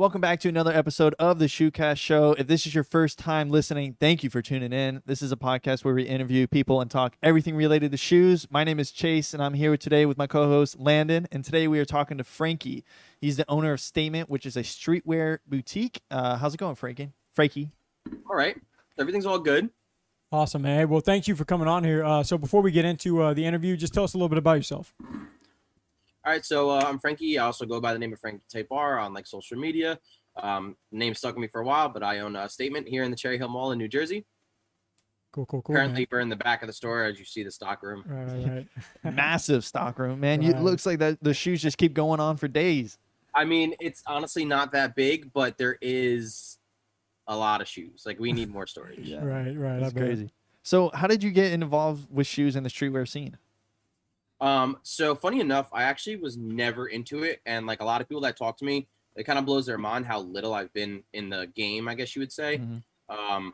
Welcome back to another episode of the Shoecast Show. If this is your first time listening, thank you for tuning in. This is a podcast where we interview people and talk everything related to shoes. My name is Chase, and I'm here today with my co-host Landon. And today we are talking to Frankie. He's the owner of Stvtement, which is a streetwear boutique. How's it going, Frankie? All right. Everything's all good. Awesome, man. Well, thank you for coming on here. So before we get into the interview, just tell us a little bit about yourself. All right. So I'm Frankie. I also go by the name of Frankie Tapar on like social media. Name stuck with me for a while, but I own a Stvtement here in the Cherry Hill Mall in New Jersey. Cool. Currently, man. we're in the back of the store, as you see the stock room. Right. Massive stock room, man. Right. It looks like that the shoes just keep going on for days. I mean, it's honestly not that big, but there is a lot of shoes. Like, we need more storage. Yeah. Right. That's crazy. So how did you get involved with shoes in the streetwear scene? So funny enough, I actually was never into it. And like a lot of people that talk to me, it kind of blows their mind how little I've been in the game, I guess you would say. Mm-hmm.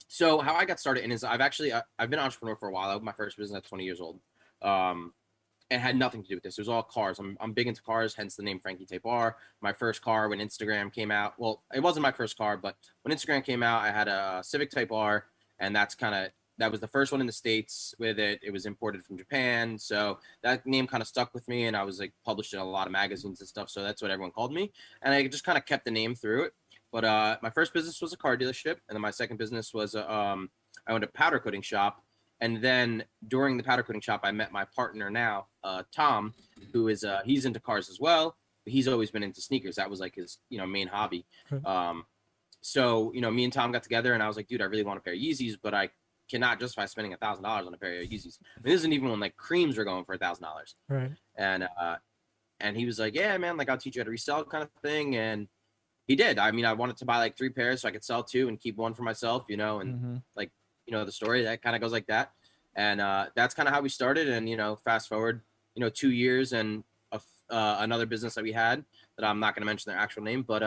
So how I got started in is I've been an entrepreneur for a while. I opened my first business at 20 years old. And had nothing to do with this. It was all cars. I'm big into cars, hence the name Frankie Tapar. My first car when Instagram came out, well, it wasn't my first car, but when Instagram came out, I had a Civic Type R, and that was the first one in the States with it. It was imported from Japan. So that name kind of stuck with me, and I was like published in a lot of magazines and stuff. So that's what everyone called me. And I just kind of kept the name through it. But my first business was a car dealership. And then my second business was, I owned a powder coating shop. And then during the powder coating shop, I met my partner now, Tom, who is, he's into cars as well. But he's always been into sneakers. That was like his, main hobby. So, me and Tom got together, and I was like, dude, I really want a pair of Yeezys, but I cannot justify spending $1,000 on a pair of Yeezys. I mean, this isn't even when like creams were going for $1,000. Right. And he was like, yeah, man, like I'll teach you how to resell kind of thing. And he did. I mean, I wanted to buy like 3 pairs so I could sell 2 and keep one for myself, and like, the story that kind of goes like that. And that's kind of how we started. And, fast forward, 2 years and another business that we had that I'm not going to mention their actual name, but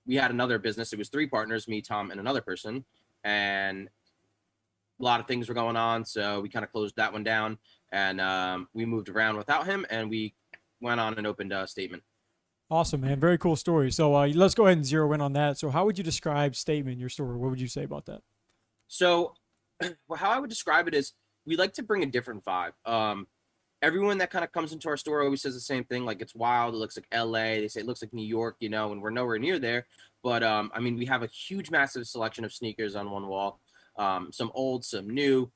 we had another business. It was 3 partners, me, Tom, and another person. And a lot of things were going on, so we kind of closed that one down, and we moved around without him, and we went on and opened a Stvtement. Awesome, man. Very cool story. So let's go ahead and zero in on that. So how would you describe Stvement, your store? What would you say about that? So how I would describe it is we like to bring a different vibe. Everyone that kind of comes into our store always says the same thing, like it's wild, it looks like LA, they say it looks like New York, and we're nowhere near there. But I mean, we have a huge, massive selection of sneakers on one wall. Some old, some new,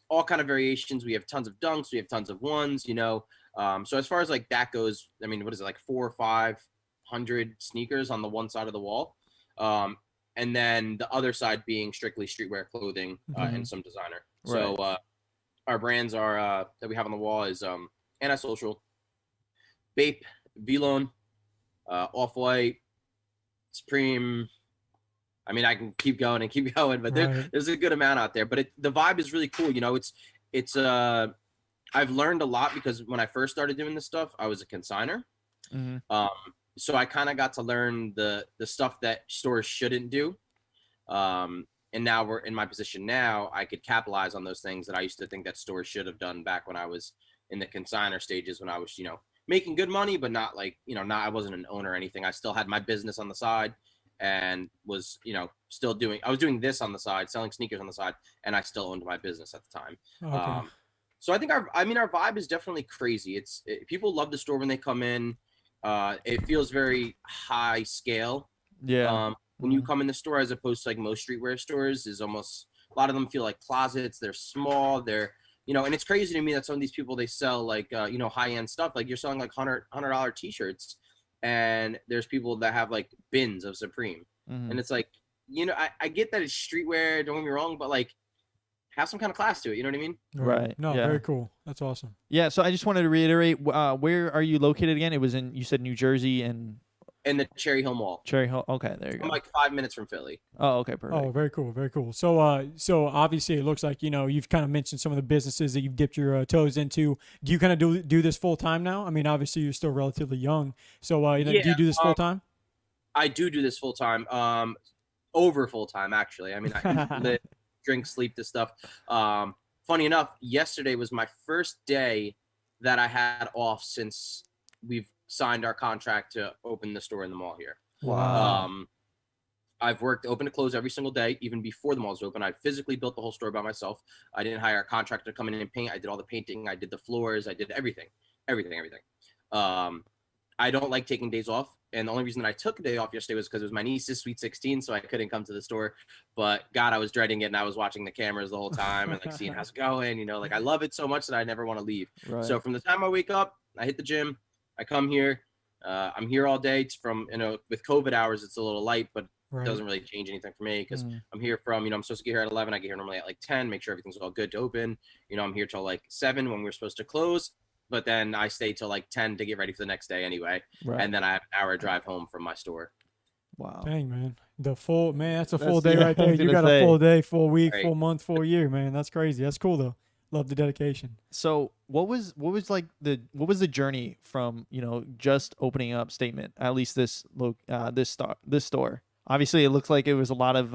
all kind of variations. We have tons of dunks. We have tons of ones, So as far as like that goes, I mean, what is it, like 400 or 500 sneakers on the one side of the wall. And then the other side being strictly streetwear clothing and some designer. Right. So our brands are that we have on the wall is Antisocial, Bape, Vlone, Off-White, Supreme. I mean, I can keep going and keep going, but there's a good amount out there. But the vibe is really cool. It's I've learned a lot because when I first started doing this stuff, I was a consigner. So I kind of got to learn the stuff that stores shouldn't do. And now we're in my position now, I could capitalize on those things that I used to think that stores should have done back when I was in the consigner stages, when I was, making good money, but not like, I wasn't an owner or anything. I still had my business on the side. And was, I was doing this on the side, selling sneakers on the side, and I still owned my business at the time. Okay. So I think our vibe is definitely crazy. People love the store when they come in. It feels very high scale. Yeah. When you come in the store, as opposed to like most streetwear stores, is almost a lot of them feel like closets. They're small. They're, and it's crazy to me that some of these people, they sell like, high end stuff. Like you're selling like $100 t-shirts. And there's people that have like bins of Supreme. And it's like, I get that it's streetwear, don't get me wrong, but like have some kind of class to it. You know what I mean? Right. No, yeah. Very cool. That's awesome. Yeah. So I just wanted to reiterate, where are you located again? It was you said New Jersey and... In the Cherry Hill Mall. Cherry Hill. Okay, there you go. I'm like 5 minutes from Philly. Oh, okay, perfect. Oh, very cool, very cool. So, so obviously it looks like you've kind of mentioned some of the businesses that you've dipped your toes into. Do you kind of do this full time now? I mean, obviously you're still relatively young, so do you do this full time? I do this full time. Over full time actually. I mean, I live, drink, sleep, this stuff. Funny enough, yesterday was my first day that I had off since we've signed our contract to open the store in the mall here. Wow. I've worked open to close every single day, even before the mall was open. I physically built the whole store by myself. I didn't hire a contractor to come in and paint. I did all the painting. I did the floors. I did everything. I don't like taking days off. And the only reason that I took a day off yesterday was because it was my niece's sweet 16, so I couldn't come to the store. But God, I was dreading it, and I was watching the cameras the whole time and like seeing how's it going. You know, like I love it so much that I never want to leave. Right. So from the time I wake up, I hit the gym, I come here. I'm here all day. It's from, with COVID hours, it's a little light, but it doesn't really change anything for me because I'm here from, I'm supposed to get here at 11. I get here normally at like 10, make sure everything's all good to open. I'm here till like 7 when we're supposed to close, but then I stay till like 10 to get ready for the next day anyway. Right. And then I have an hour drive home from my store. Wow. Dang, man. That's a full day right there. You got a full day, full week, full month, full year, man. That's crazy. That's cool though. Love the dedication. So what was the journey from, just opening up Stvtement, at least this store? Obviously, it looks like it was a lot of,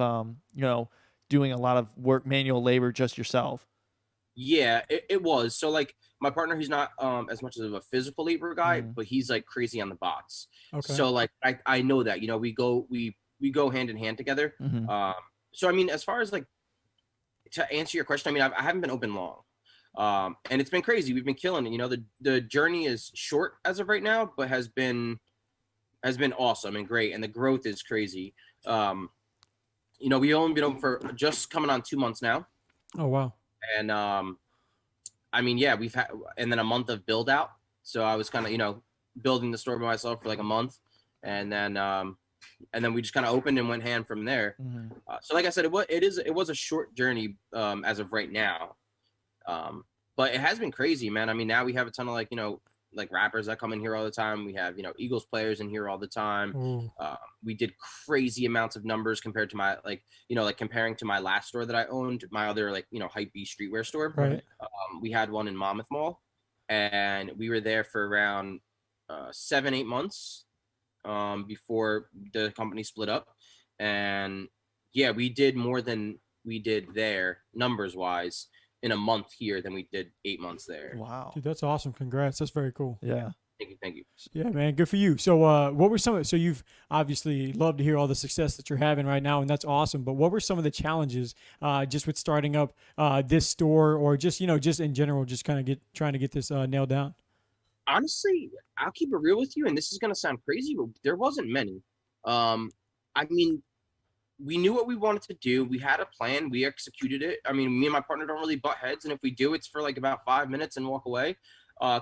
doing a lot of work, manual labor, just yourself. Yeah, it was. So like my partner, he's not as much of a physical labor guy, but he's like crazy on the bots. Okay. So like I know that, we go hand in hand together. So I mean, as far as like to answer your question, I mean, I haven't been open long. And it's been crazy. We've been killing it. The journey is short as of right now, but has been awesome and great, and the growth is crazy. We only been open for just coming on 2 months now. Oh wow. And I mean, yeah, we've had, and then a month of build out. So I was kind of building the store by myself for like a month, and then we just kind of opened and went hand from there. So like I said, it was a short journey as of right now, but it has been crazy, man. I mean, now we have a ton of like rappers that come in here all the time. We have, Eagles players in here all the time. We did crazy amounts of numbers compared to my, comparing to my last store that I owned, my other, hype B streetwear store. Right. We had one in Monmouth Mall, and we were there for around 7-8 months before the company split up. And yeah, we did more than we did there, numbers wise, in a month here than we did 8 months there. Wow. Dude, that's awesome. Congrats. That's very cool. Yeah. Thank you. Yeah, man. Good for you. So what were so you've obviously loved to hear all the success that you're having right now, and that's awesome. But what were some of the challenges just with starting up this store, or just, just in general, just kind of trying to get this nailed down? Honestly, I'll keep it real with you, and this is going to sound crazy, but there wasn't many. I mean, we knew what we wanted to do. We had a plan. We executed it. I mean, me and my partner don't really butt heads. And if we do, it's for like about 5 minutes and walk away,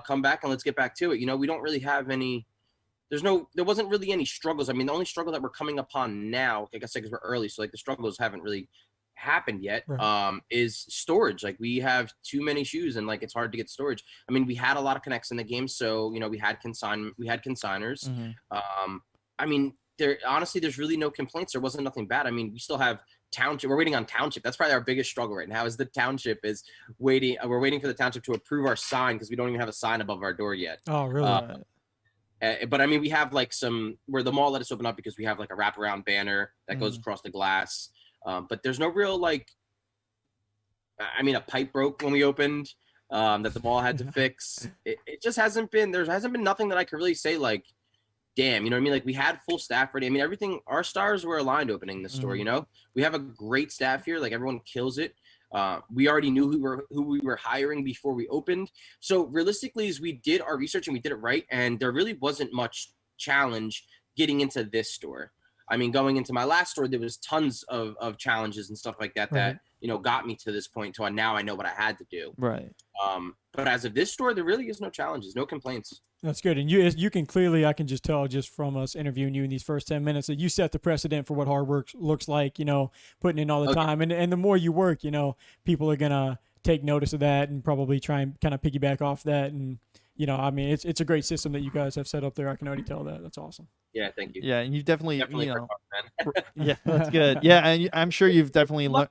come back and let's get back to it. We don't really have any, there wasn't really any struggles. I mean, the only struggle that we're coming upon now, like I said, because we're early, so like the struggles haven't really happened yet, right. Is storage. Like we have too many shoes and like it's hard to get storage. I mean, we had a lot of connects in the game. So, we had consigners. I mean, there's really no complaints. There wasn't nothing bad. I mean, we still have Township. We're waiting on Township. That's probably our biggest struggle right now, is the Township is waiting. We're waiting for the Township to approve our sign because we don't even have a sign above our door yet. Oh, really? But I mean, we have like where the mall let us open up because we have like a wraparound banner that goes across the glass. But there's no real a pipe broke when we opened that the mall had to fix. It just hasn't been, there hasn't been nothing that I could really say like, damn, you know what I mean? Like we had full staff ready. I mean, everything, our stars were aligned opening the store, we have a great staff here. Like everyone kills it. We already knew who we were hiring before we opened. So realistically, as we did our research and we did it right, and there really wasn't much challenge getting into this store. I mean, going into my last store, there was tons of challenges and stuff like that, that, got me to this point to now I know what I had to do. Right. But as of this store, there really is no challenges, no complaints. That's good. And you can clearly, I can just tell just from us interviewing you in these first 10 minutes that you set the precedent for what hard work looks like, putting in all the time. And the more you work, people are going to take notice of that and probably try and kind of piggyback off that. And, I mean, it's a great system that you guys have set up there. I can already tell that. That's awesome. Yeah, thank you. Yeah, and you've definitely worked hard, man. Yeah, that's good. Yeah, and I'm sure you've definitely learned.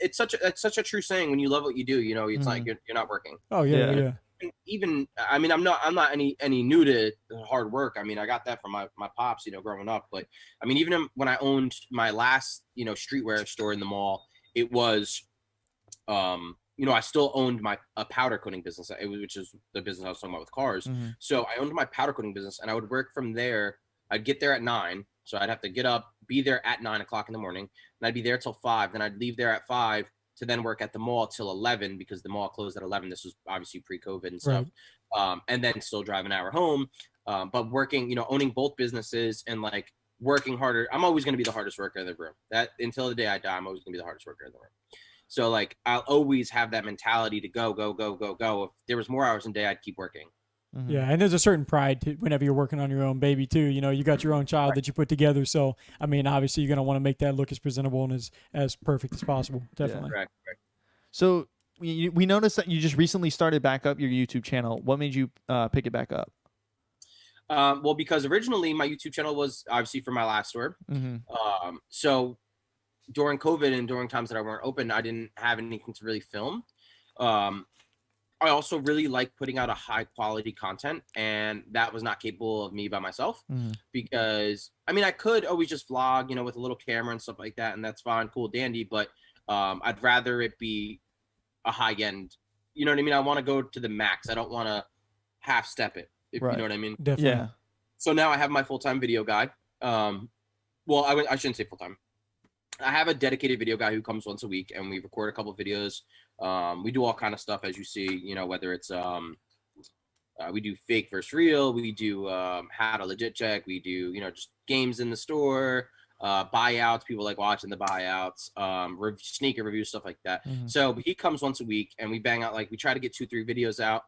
It's such a true saying. When you love what you do, it's like you're not working. Oh yeah. Even I mean, I'm not any new to hard work. I mean, I got that from my pops, growing up. But I mean, even when I owned my last streetwear store in the mall, it was I still owned my powder coating business, which is the business I was talking about with cars. Mhm. So I owned my powder coating business, and I would work from there. I'd get there at 9, so I'd have to get up, be there at 9 o'clock in the morning, and I'd be there till 5. Then I'd leave there at 5 to then work at the mall till 11 because the mall closed at 11. This was obviously pre-COVID and stuff. Right. And then still drive an hour home. But working, owning both businesses and like working harder. I'm always going to be the hardest worker in the room. That until the day I die, I'm always going to be the hardest worker in the room. So like I'll always have that mentality to go, go, go, go, go. If there was more hours in a day, I'd keep working. Mhm. Yeah, and there's a certain pride whenever you're working on your own baby too. You got your own child that you put together. So I mean, obviously you're gonna want to make that look as presentable and as perfect as possible. Definitely. Correct. So we noticed that you just recently started back up your YouTube channel. What made you pick it back up? Well, because originally my YouTube channel was obviously for my last store. Mm-hmm. So during COVID and during times that I weren't open, I didn't have anything to really film. I also really like putting out a high quality content, and that was not capable of me by myself. Mm-hmm. Because I mean, I could always just vlog, with a little camera and stuff like that, and that's fine, cool, dandy. But I'd rather it be a high end. You know what I mean? I want to go to the max. I don't want to half step it. If Right. you know what I mean? Definitely. Yeah. So now I have my full-time video guy. Well, I shouldn't say full-time. I have a dedicated video guy who comes once a week, and we record a couple videos. We do all kind of stuff, as you see, whether it's we do fake versus real, we do how to legit check, we do just games in the store, buyouts. People like watching the buyouts, sneaker reviews, stuff like that. Mm-hmm. So he comes once a week, and we bang out we try to get 2-3 videos out,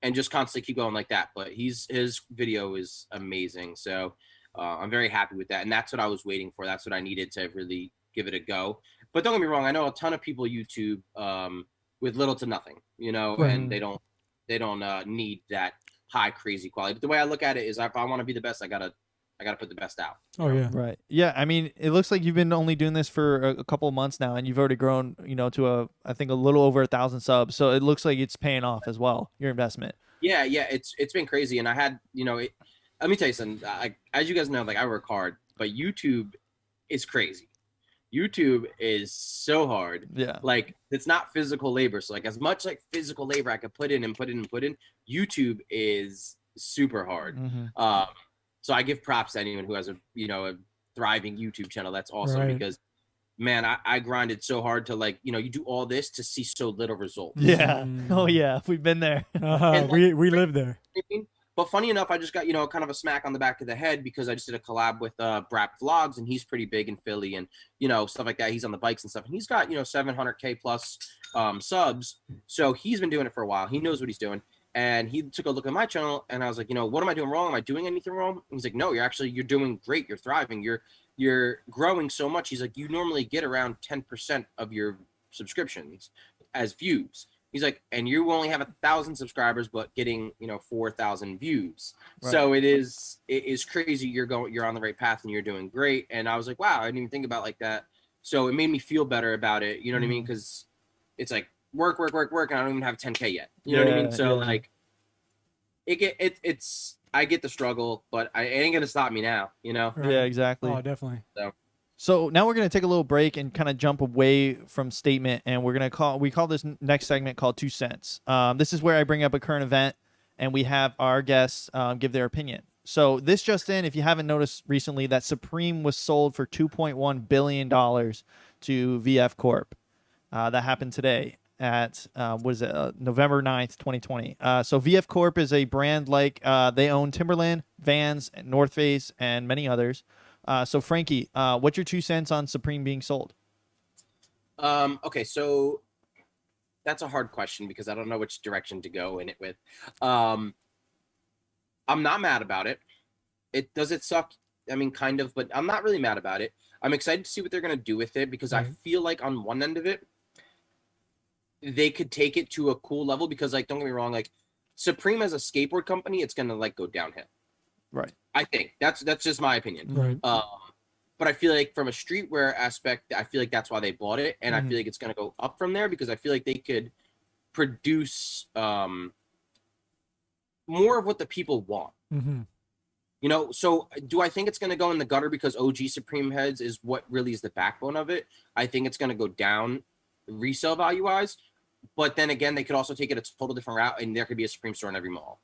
and just constantly keep going like that. But his video is amazing, so I'm very happy with that, and that's what I was waiting for. That's what I needed to really give it a go. But don't get me wrong, I know a ton of people YouTube with little to nothing, and they don't need that high crazy quality. But the way I look at it is, if I want to be the best, I gotta put the best out. Oh yeah. Right. Yeah. I mean, it looks like you've been only doing this for a couple of months now, and you've already grown, to I think a little over 1,000 subs. So it looks like it's paying off as well, your investment. Yeah. It's been crazy, and I had, let me tell you something. As you guys know, I work hard, but YouTube is crazy. YouTube is so hard. Yeah. It's not physical labor. So as much physical labor I could put in, YouTube is super hard. Mm-hmm. So I give props to anyone who has a thriving YouTube channel. That's awesome because, man, I grinded so hard to you do all this to see so little result. Yeah. Oh yeah. We've been there. We live there. But funny enough, I just got, kind of a smack on the back of the head because I just did a collab with Brap Vlogs, and he's pretty big in Philly and, stuff like that. He's on the bikes and stuff. And he's got, 700K plus subs. So he's been doing it for a while. He knows what he's doing. And he took a look at my channel, and I was like, what am I doing wrong? Am I doing anything wrong? And he's like, no, you're doing great. You're thriving. You're growing so much. He's like, you normally get around 10% of your subscriptions as views. He's like, and you only have 1,000 subscribers, but getting 4,000 views. Right. So it is crazy. You're on the right path, and you're doing great. And I was like, wow, I didn't even think about it like that. So it made me feel better about it. You know what I mean? Because it's work, and I don't even have 10K yet. You know what I mean? So I get the struggle, but it ain't gonna stop me now. Yeah, exactly. Oh, definitely. So now we're going to take a little break and kind of jump away from Stvtement, and we call this next segment called 2 Cents. This is where I bring up a current event, and we have our guests give their opinion. So this just in, if you haven't noticed recently, that Supreme was sold for $2.1 billion to VF Corp. That happened today at, November 9th, 2020. So VF Corp is a brand they own Timberland, Vans, North Face, and many others. So Frankie, what's your 2 cents on Supreme being sold? Okay, so that's a hard question because I don't know which direction to go in it with. I'm not mad about it. Does it suck? I mean, kind of, but I'm not really mad about it. I'm excited to see what they're going to do with it because I feel like on one end of it, they could take it to a cool level because don't get me wrong, Supreme as a skateboard company, it's going to go downhill. Right. I think that's just my opinion. Right. But I feel like from a streetwear aspect, I feel like that's why they bought it, and I feel like it's going to go up from there because I feel like they could produce more of what the people want. So do I think it's going to go in the gutter because OG Supreme heads is what really is the backbone of it? I think it's going to go down resale value wise. But then again, they could also take it a total different route, and there could be a Supreme store in every mall.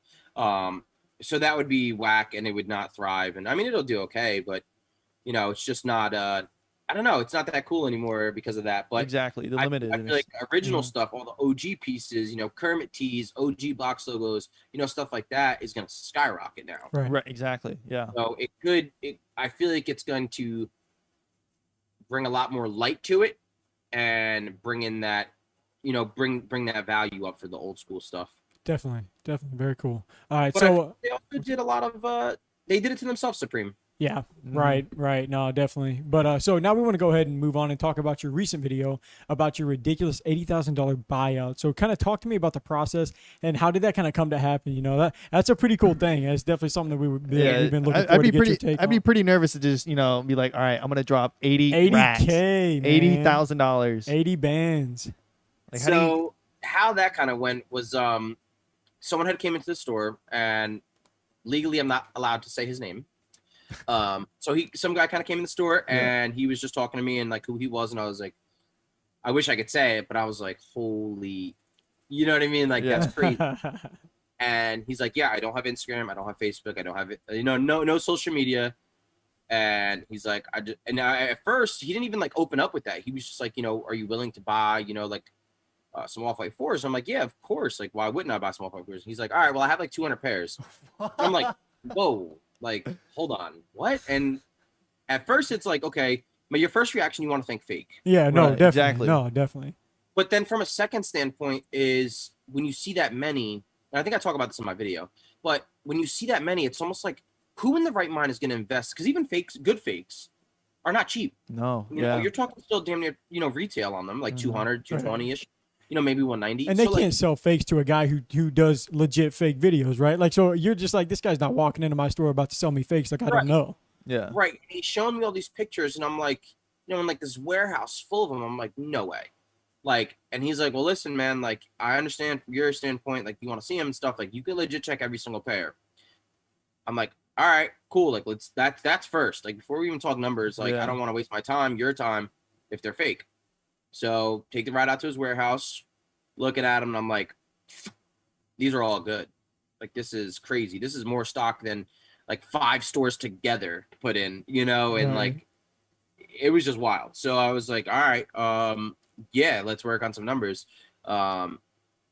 So that would be whack, and it would not thrive. And I mean, it'll do okay, but it's just not. I don't know. It's not that cool anymore because of that. But exactly, the limited. I feel like original stuff, all the OG pieces, Kermit tees, OG box logos, stuff like that is going to skyrocket now. Right. Exactly. Yeah. So it could. I feel like it's going to bring a lot more light to it, and bring in that, bring that value up for the old school stuff. Definitely very cool. All right, but so they also did a lot of. They did it to themselves, Supreme. Yeah, right. No, definitely. But so now we want to go ahead and move on and talk about your recent video about your ridiculous $80,000 buyout. So kind of talk to me about the process and how did that kind of come to happen? That's a pretty cool thing. It's definitely something that we've been looking for to get your take on. I'd be pretty nervous to just, be like, all right, I'm going to drop 80 racks, $80,000. 80 bands. Like, how that kind of went was someone had came into the store, and legally I'm not allowed to say his name. So some guy kind of came in the store, and he was just talking to me and like who he was, and I was like, I wish I could say it, but I was like, holy, you know what I mean? Like, that's crazy. And he's like, yeah, I don't have Instagram, I don't have Facebook, I don't have it, no social media. And he's like, at first he didn't even like open up with that. He was just like, are you willing to buy, some Off-White 4s? I'm like, yeah, of course. Like, why wouldn't I buy some Off-White 4s? He's like, all right, well, I have like 200 pairs. I'm like, whoa. Like, hold on, what? And at first it's like, okay, but your first reaction, you want to think fake. Yeah, no, right, definitely. Exactly. No, definitely. But then from a second standpoint is when you see that many, and I think I talk about this in my video, but when you see that many, it's almost like, who in the right mind is going to invest? Because even fakes, good fakes, are not cheap. No, you're talking still damn near, retail on them, like 200, 220-ish. Maybe 190. And they can't sell fakes to a guy who does legit fake videos, right? Like, so you're just like, this guy's not walking into my store about to sell me fakes. Like, I don't know. Yeah. Right. And he's showing me all these pictures, and I'm like, in like this warehouse full of them. I'm like, no way. Like, and he's like, well, listen, man, like, I understand from your standpoint, like, you want to see him and stuff. Like, you can legit check every single pair. I'm like, all right, cool. Like, that's first. Like, before we even talk numbers, like, I don't want to waste my time, your time, if they're fake. So take the ride out to his warehouse, looking at him, and I'm like, these are all good. Like, this is crazy. This is more stock than like 5 stores together put in, and like, it was just wild. So I was like, all right, yeah, let's work on some numbers. And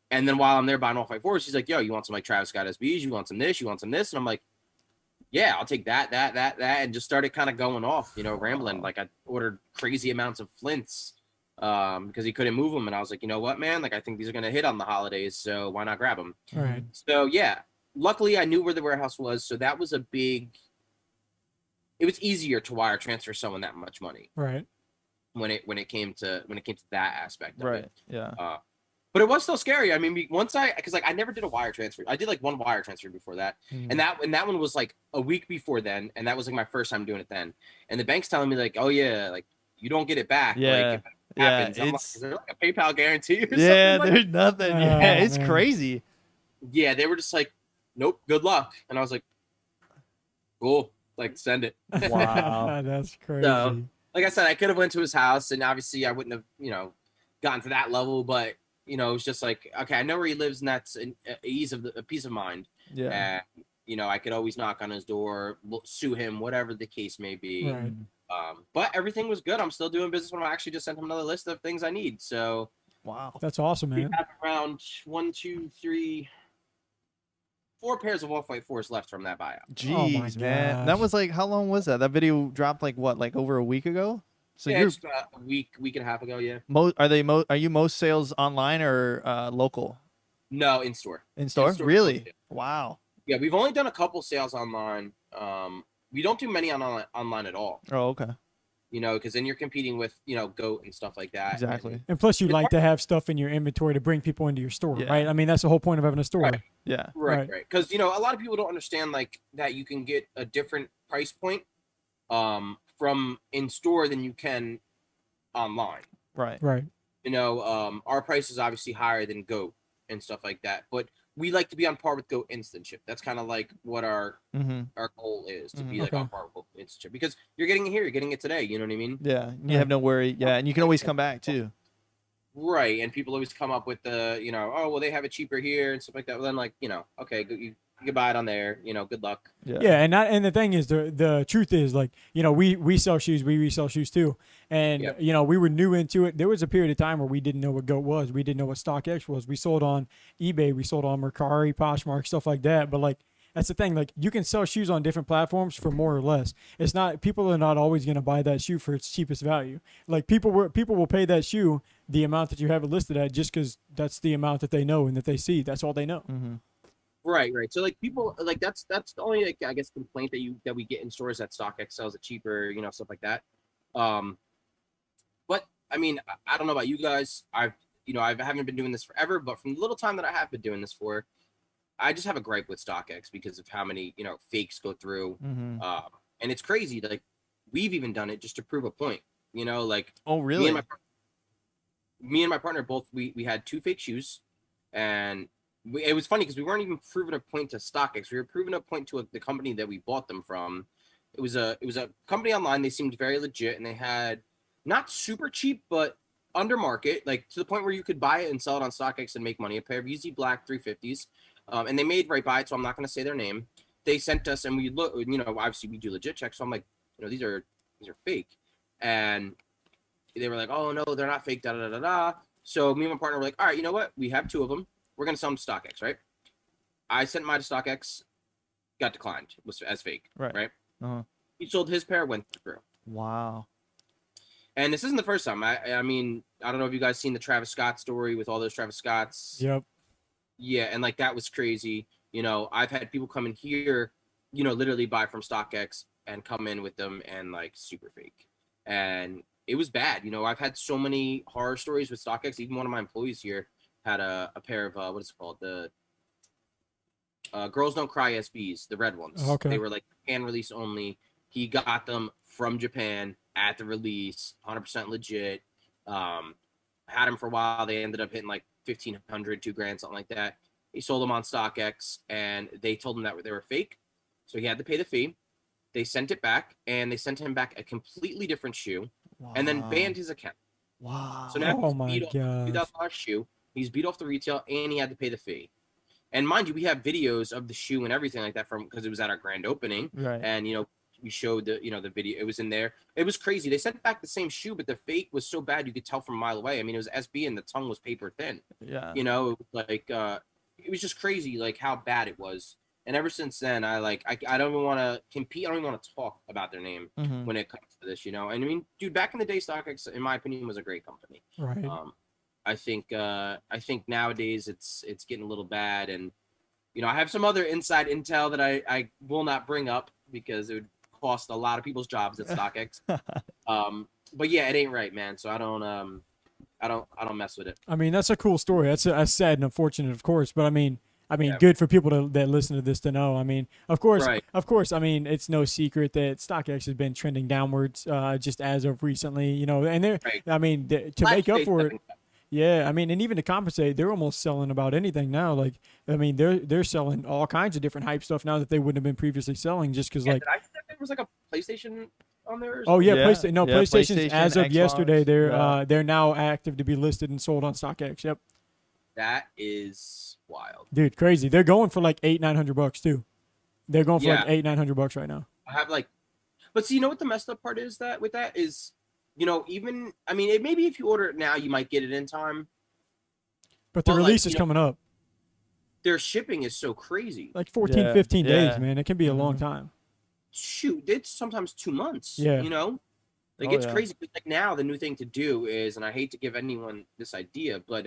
then while I'm there buying Off-White 4s, she's like, yo, you want some like Travis Scott SBs? You want some this? You want some this? And I'm like, yeah, I'll take that, and just started kind of going off, rambling. Like, I ordered crazy amounts of flints because he couldn't move them, and I was like, you know what, man? Like, I think these are gonna hit on the holidays, so why not grab them? All right. So yeah, luckily I knew where the warehouse was, so that was it was easier to wire transfer someone that much money. Right. When it came to that aspect of Right. it. Yeah. But it was still scary. I mean, because I never did a wire transfer. I did like one wire transfer before that, and that one was like a week before then, and that was like my first time doing it then. And the bank's telling me like, oh yeah, like you don't get it back. Yeah. Like, if it happens. I'm like, It's is there like a PayPal guarantee or yeah. something? There's nothing. Oh, Yeah, it's man. crazy. Yeah, they were just like, nope, good luck. And I was like, cool, like send it. Wow. That's crazy. So, like I said, I could have went to his house, and obviously I wouldn't have, gotten to that level, but it was just like, okay, I know where he lives, and that's a peace of mind. Yeah. And I could always knock on his door, sue him, whatever the case may be. Right. But everything was good. I'm still doing business with him. I actually just sent him another list of things I need. So Wow. That's awesome, we man. have around 1, 2, 3, 4 pairs of Off-White 4s left from that buyout. Jeez, man. gosh. That was like, how long was that? That video dropped like what, like over a week ago? So Yeah, you're it's about a week and a half ago. Yeah. are you most sales online or local? No, in store. In store? In-store Really? sales, yeah. Wow. Yeah, we've only done a couple sales online. We don't do many online at all. Oh, okay. Because then you're competing with GOAT and stuff like that. Exactly. And plus, you It's like to have stuff in your inventory to bring people into your store, Yeah. right? I mean, that's the whole point of having a store. Right. Yeah. Right. Right. Because a lot of people don't understand like that you can get a different price point from in store than you can online. Right. Right. Our price is obviously higher than GOAT and stuff like that, but we like to be on par with GOAT instant ship. That's kind of like what our goal is, to be like Okay. on par with GOAT instant ship, because you're getting it here, you're getting it today. You know what I mean? Yeah. You have no worry. Yeah. And you can always come back too. Right, and people always come up with the, oh, well, they have it cheaper here and stuff like that. Well, then, like, okay, you can buy it on there. Good luck. Yeah, and the thing is, the truth is, like, we sell shoes, we resell shoes too, and Yeah. we were new into it. There was a period of time where we didn't know what GOAT was, we didn't know what StockX was. We sold on eBay, we sold on Mercari, Poshmark, stuff like that. But like, that's the thing, like, you can sell shoes on different platforms for more or less. It's not, people are not always gonna buy that shoe for its cheapest value. Like, people will pay that shoe the amount that you have it listed at just because that's the amount that they know and that they see. That's all they know. Mm-hmm. Right. So like people like that's the only, like, I guess, complaint that we get in stores, that StockX sells it cheaper, stuff like that. But I mean, I don't know about you guys. I haven't been doing this forever, but from the little time that I have been doing this for, I just have a gripe with StockX because of how many fakes go through. Mm-hmm. And it's crazy. Like, we've even done it just to prove a point. Like, oh really? Me and my partner both, we had 2 fake shoes, and it was funny because we weren't even proving a point to StockX. We were proving a point to the company that we bought them from. It was a company online. They seemed very legit, and they had not super cheap, but under market, like to the point where you could buy it and sell it on StockX and make money. A pair of Yeezy Black 350s, and they made right by it, so I'm not going to say their name. They sent us, and we look, obviously we do legit checks. So I'm like, these are fake, and they were like, oh no, they're not fake. Da da da da. So me and my partner were like, all right, you know what? We have 2 of them. We're going to sell them to StockX, right? I sent mine to StockX, got declined, was as fake, right? Uh-huh. He sold his pair, went through. Wow. And this isn't the first time. I mean, I don't know if you guys seen the Travis Scott story with all those Travis Scotts. Yep. Yeah, and like that was crazy. I've had people come in here, literally buy from StockX and come in with them and like super fake. And it was bad. I've had so many horror stories with StockX. Even one of my employees here had a pair of what is it called, the Girls Don't Cry SBs, the red ones. Okay. They were like Japan release only. He got them from Japan at the release, 100% legit. Had them for a while. They ended up hitting like 1,500, $2,000, something like that. He sold them on StockX, and they told him that they were fake, so he had to pay the fee. They sent it back, and they sent him back a completely different shoe, and then banned his account. Wow. So now Oh my god. $2,000 shoe. He's beat off the retail, and he had to pay the fee. And mind you, we have videos of the shoe and everything like that because it was at our grand opening. Right. And we showed the video. It was in there. It was crazy. They sent back the same shoe, but the fake was so bad you could tell from a mile away. I mean, it was SB and the tongue was paper thin. Yeah. It was just crazy, like how bad it was. And ever since then, I don't even want to compete. I don't even want to talk about their name when it comes to this, And I mean, dude, back in the day, StockX, in my opinion, was a great company. Right. I think nowadays it's getting a little bad, and I have some other inside intel that I will not bring up because it would cost a lot of people's jobs at StockX. But yeah, it ain't right, man. So I don't mess with it. I mean, that's a cool story. That's sad and unfortunate, of course, but I mean, Yeah. good for people that listen to this to know. I mean, of course, Right. I mean, it's no secret that StockX has been trending downwards, just as of recently, and they're, Right. I mean, to make up for it. Yeah, I mean, and even to compensate, they're almost selling about anything now. Like, I mean, they're selling all kinds of different hype stuff now that they wouldn't have been previously selling, just because Did I see that there was like a PlayStation on there? Oh yeah, Yeah. PlayStation's as of Xbox, yesterday. yeah. They're now active to be listed and sold on StockX. Yep, That is wild. dude, crazy. They're going for like $800-900 too. They're going for Yeah. like $800-900 right now. I have but see, what the messed up part is that with that is, even, I mean, maybe if you order it now, you might get it in time. But the Well, release is coming up. Their shipping is so crazy. Like 14, Yeah, 15 days, yeah. man. It can be a long time. Shoot, it's sometimes 2 months. Yeah. Like, Oh, it's yeah. crazy. Like, now the new thing to do is, and I hate to give anyone this idea, but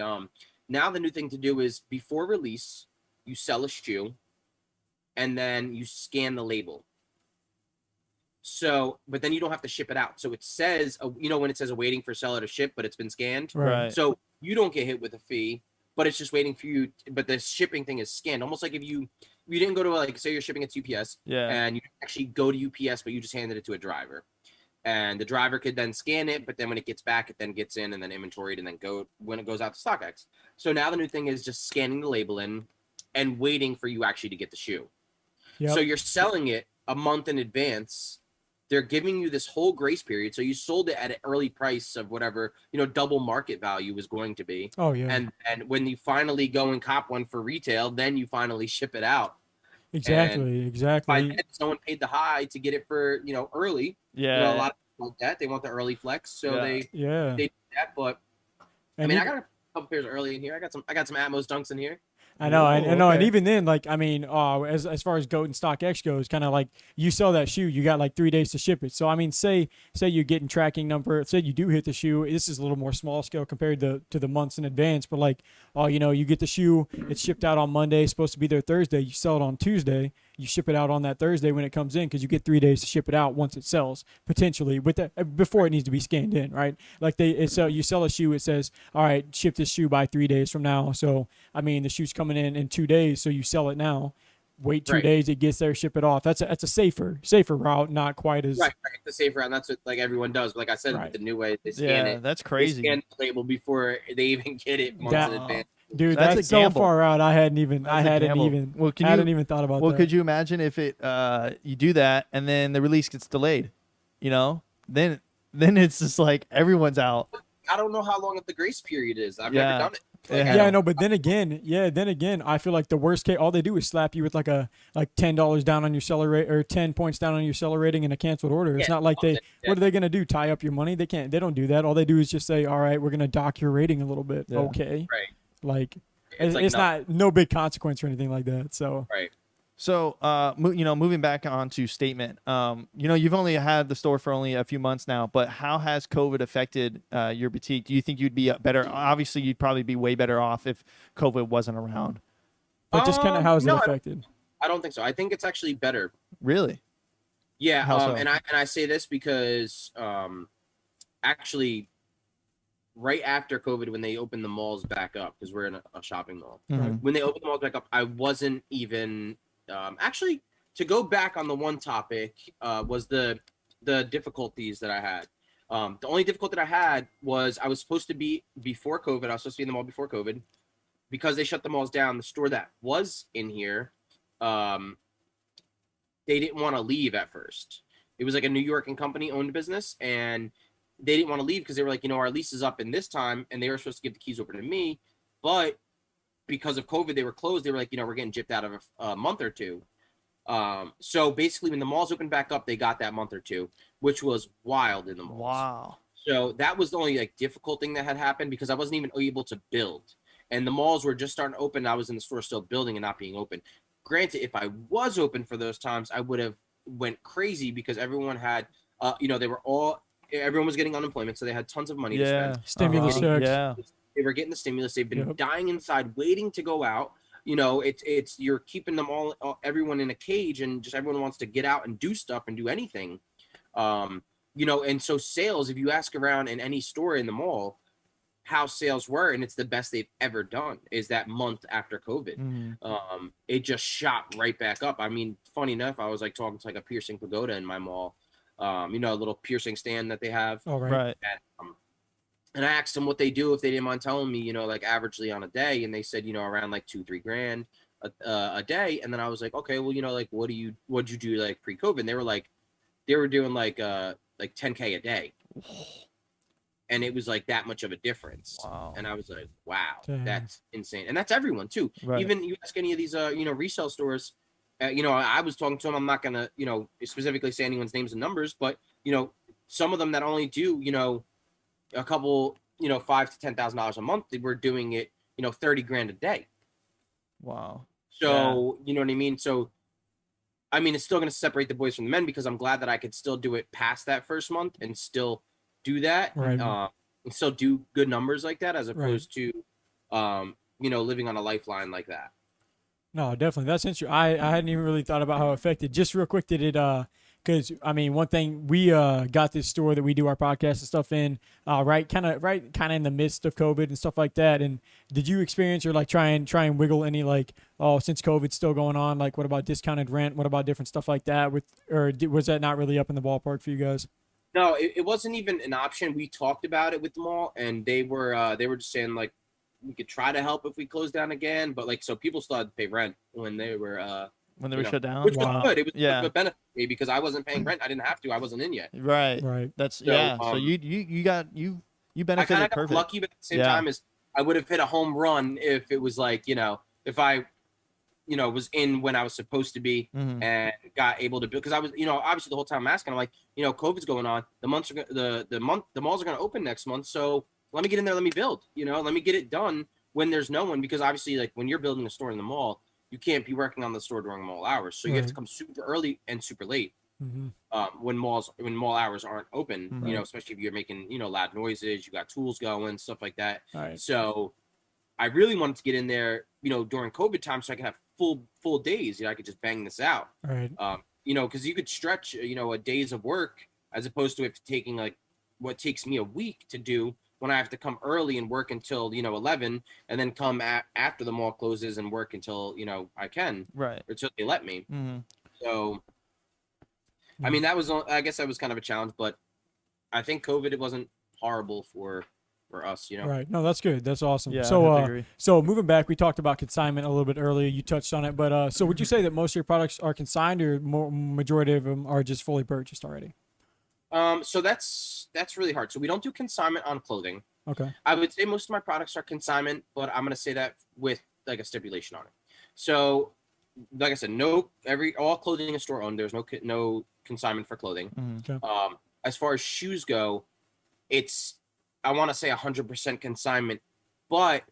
now the new thing to do is before release, you sell a shoe, and then you scan the label. So, but then you don't have to ship it out. So it says, when it says awaiting for seller to ship, but it's been scanned. Right. So you don't get hit with a fee, but it's just waiting for you. But the shipping thing is scanned, almost like if you didn't go to, like, say you're shipping it to UPS, Yeah. and you actually go to UPS, but you just handed it to a driver, and the driver could then scan it. But then when it gets back, it then gets in and then inventoried and then when it goes out to StockX. So now the new thing is just scanning the label in and waiting for you actually to get the shoe. Yep. So you're selling it a month in advance they're giving you this whole grace period. So you sold it at an early price of whatever, double market value was going to be. Oh yeah. And when you finally go and cop one for retail, then you finally ship it out. Exactly. By then, someone paid the high to get it for, early. Yeah. A lot of people like that. They want the early flex. So they do that. But I got a couple pairs early in here. I got some Atmos Dunks in here. I know, Oh, I know, okay. and even then, like, I mean, as far as GOAT and StockX goes, kind of like you sell that shoe, you got like 3 days to ship it. So I mean, say you're getting tracking number, say you do hit the shoe. This is a little more small scale compared to the months in advance, but like, you get the shoe, it's shipped out on Monday, it's supposed to be there Thursday. You sell it on Tuesday, you ship it out on that Thursday when it comes in, because you get 3 days to ship it out once it sells, potentially with that before it needs to be scanned in, right? Like so you sell a shoe, it says, all right, ship this shoe by 3 days from now. So I mean, the shoe's coming in 2 days, so you sell it now. Wait 2 days, it gets there, ship it off. That's a safer route, not quite as right. The safer route. And that's what like everyone does. But like I said, the new way they scan it. That's crazy. They scan the label before they even get it months in advance. Dude, That's that's a so gamble. far out. I hadn't even Well, can hadn't even thought about that. Well, could you imagine if it you do that and then the release gets delayed? Then it's just like everyone's out. I don't know how long the grace period is. I've never done it. Like, Yeah, I know, but then again, I feel like the worst case, all they do is slap you with like $10 down on your seller rate, or 10 points down on your seller rating and a canceled order. It's not like what are they gonna do? Tie up your money? They don't do that. All they do is just say, all right, we're gonna dock your rating a little bit. Yeah. Okay, right. Like it's not no big consequence or anything like that. So right. So, moving back on to Statement, you've only had the store for only a few months now, but how has COVID affected your boutique? Do you think you'd be better? Obviously, you'd probably be way better off if COVID wasn't around. But just kind of how is it affected? I don't think so. I think it's actually better. Really? Yeah. How so? And I say this because actually, right after COVID, when they opened the malls back up, because we're in a shopping mall, when they opened the malls back up, I wasn't even actually, to go back on the one topic, was the difficulties that I had. The only difficulty that I had was I was supposed to be before COVID. I was supposed to be in the mall before COVID. Because they shut the malls down, the store that was in here, they didn't want to leave at first. It was like a New York and company owned business, and they didn't want to leave because they were like, our lease is up in this time, and they were supposed to give the keys over to me, but because of COVID, they were closed. They were like, we're getting gypped out of a month or two. So basically, when the malls opened back up, they got that month or two, which was wild in the malls. Wow. So that was the only difficult thing that had happened, because I wasn't even able to build, and the malls were just starting to open. I was in the store still building and not being open. Granted, if I was open for those times, I would have went crazy, because everyone had, everyone was getting unemployment, so they had tons of money to spend. Stimulus checks. Yeah. They were getting the stimulus. They've been dying inside, waiting to go out. It's you're keeping them everyone in a cage, and just everyone wants to get out and do stuff and do anything. And so sales, if you ask around in any store in the mall how sales were, and it's the best they've ever done, is that month after COVID. It just shot right back up. I mean, funny enough, I was talking to a piercing pagoda in my mall, a little piercing stand that they have. Oh, right. And I asked them what they do, if they didn't mind telling me, averagely on a day. And they said, around $2-3 grand a day. And then I was like, okay, well, what'd you do pre-COVID? And they were doing 10K a day. And it was that much of a difference. Wow. And I was like, wow, that's insane. And that's everyone too. Right. Even you ask any of these, resale stores, I was talking to them. I'm not going to, specifically say anyone's names and numbers, but, some of them that only do, a couple, $5,000 to $10,000 a month, they were doing it, 30 grand a day. Wow. So, you know what I mean? So, I mean, it's still going to separate the boys from the men, because I'm glad that I could still do it past that first month and still do that. Right. And still do good numbers like that, as opposed to, living on a lifeline like that. No, definitely. That's interesting. I hadn't even really thought about how it affected. Just real quick, did it, because I mean, one thing, we got this store that we do our podcast and stuff in, right kind of in the midst of COVID and stuff like that. And did you experience or try and wiggle any since COVID's still going on, what about discounted rent? What about different stuff like that? Was that not really up in the ballpark for you guys? No, it wasn't even an option. We talked about it with them all, and they were just saying we could try to help if we close down again, but so people still had to pay rent when they were when they were shut down. Which was good. It was Yeah. a benefit to me because I wasn't paying rent. I didn't have to. I wasn't in yet. Right. Right. That's So, So you I benefited kind of got perfect. lucky, but at the same time, is I would have hit a home run if it was like, if I, was in when I was supposed to be and got able to build, because I was, obviously the whole time I'm asking, I'm like, COVID's going on. The malls are going to open next month, so let me get in there, let me build. Let me get it done when there's no one, because obviously, like, when you're building a store in the mall, you can't be working on the store during mall hours, so you have to come super early and super late. When mall hours aren't open, especially if you're making loud noises, you got tools going, stuff like that. Right. So I really wanted to get in there, during COVID time, so I could have full days. I could just bang this out. Right. Because you could stretch, a days of work as opposed to it taking like what takes me a week to do when I have to come early and work until 11, and then come after the mall closes and work until I can, right, or until they let me. So. I Mm-hmm. mean, I guess that was kind of a challenge, but I think COVID, it wasn't horrible for us, Right. No, that's good. That's awesome. Yeah, I So, have to agree. so moving back, we talked about consignment a little bit earlier. You touched on it, but so would you say that most of your products are consigned, or majority of them are just fully purchased already? So that's really hard. So we don't do consignment on clothing. Okay. I would say most of my products are consignment, but I'm going to say that with like a stipulation on it. So, like I said, all clothing is store owned. There's no consignment for clothing. Okay. As far as shoes go, I want to say 100% consignment, but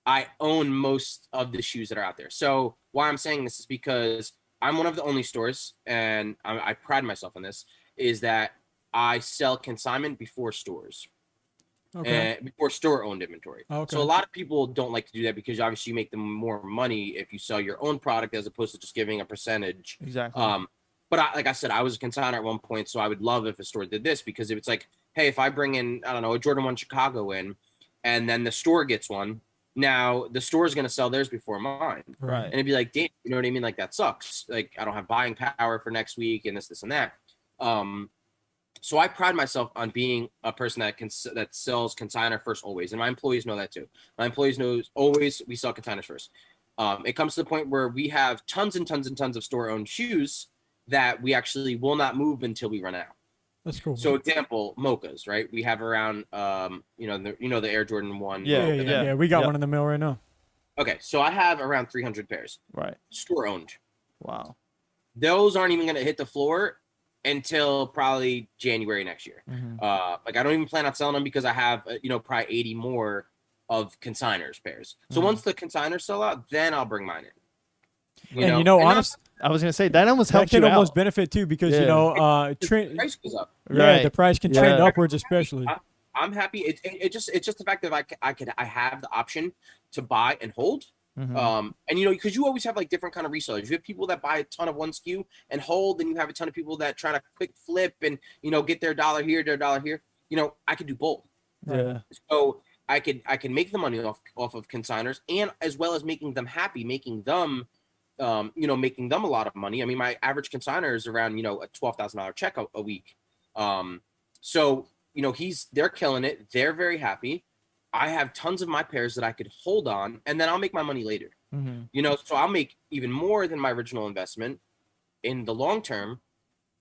I own most of the shoes that are out there. So why I'm saying this is because I'm one of the only stores, and I pride myself on this, is that I sell consignment before stores. Okay. Before store-owned inventory. Okay. So a lot of people don't like to do that because obviously you make them more money if you sell your own product as opposed to just giving a percentage. Exactly. But like I said, I was a consignor at one point, so I would love if a store did this, because if it's like, hey, if I bring in, I don't know, a Jordan 1 Chicago in, and then the store gets one, now the store is going to sell theirs before mine. Right. And it'd be like, damn, you know what I mean? Like, that sucks. Like, I don't have buying power for next week and this, and that. So I pride myself on being a person that sells consignor first always, and my employees know that too. My employees know always we sell consignors first. It comes to the point where we have tons and tons and tons of store-owned shoes that we actually will not move until we run out. That's cool. So, example, mochas, right? We have around, the Air Jordan 1. Yeah. We got one in the mill right now. Okay, so I have around 300 pairs. Right. Store-owned. Wow. Those aren't even going to hit the floor until probably January next year. Like, I don't even plan on selling them because I have, probably 80 more of consigners pairs. So once the consigners sell out, then I'll bring mine in. Honestly, I was gonna say that almost helps that you can out. almost benefit too, because the price goes up. Right. The price can trend upwards, especially. I'm happy. It's just the fact that I have the option to buy and hold. And because you always have like different kind of resellers. You have people that buy a ton of one SKU and hold, and you have a ton of people that try to quick flip and get their dollar here, their dollar here. I could do both. Yeah. So I can make the money off of consigners, and as well as making them happy, making them making them a lot of money. I mean, my average consignor is around a $12,000 check a week. So they're killing it. They're very happy. I have tons of my pairs that I could hold on, and then I'll make my money later. So I'll make even more than my original investment in the long term,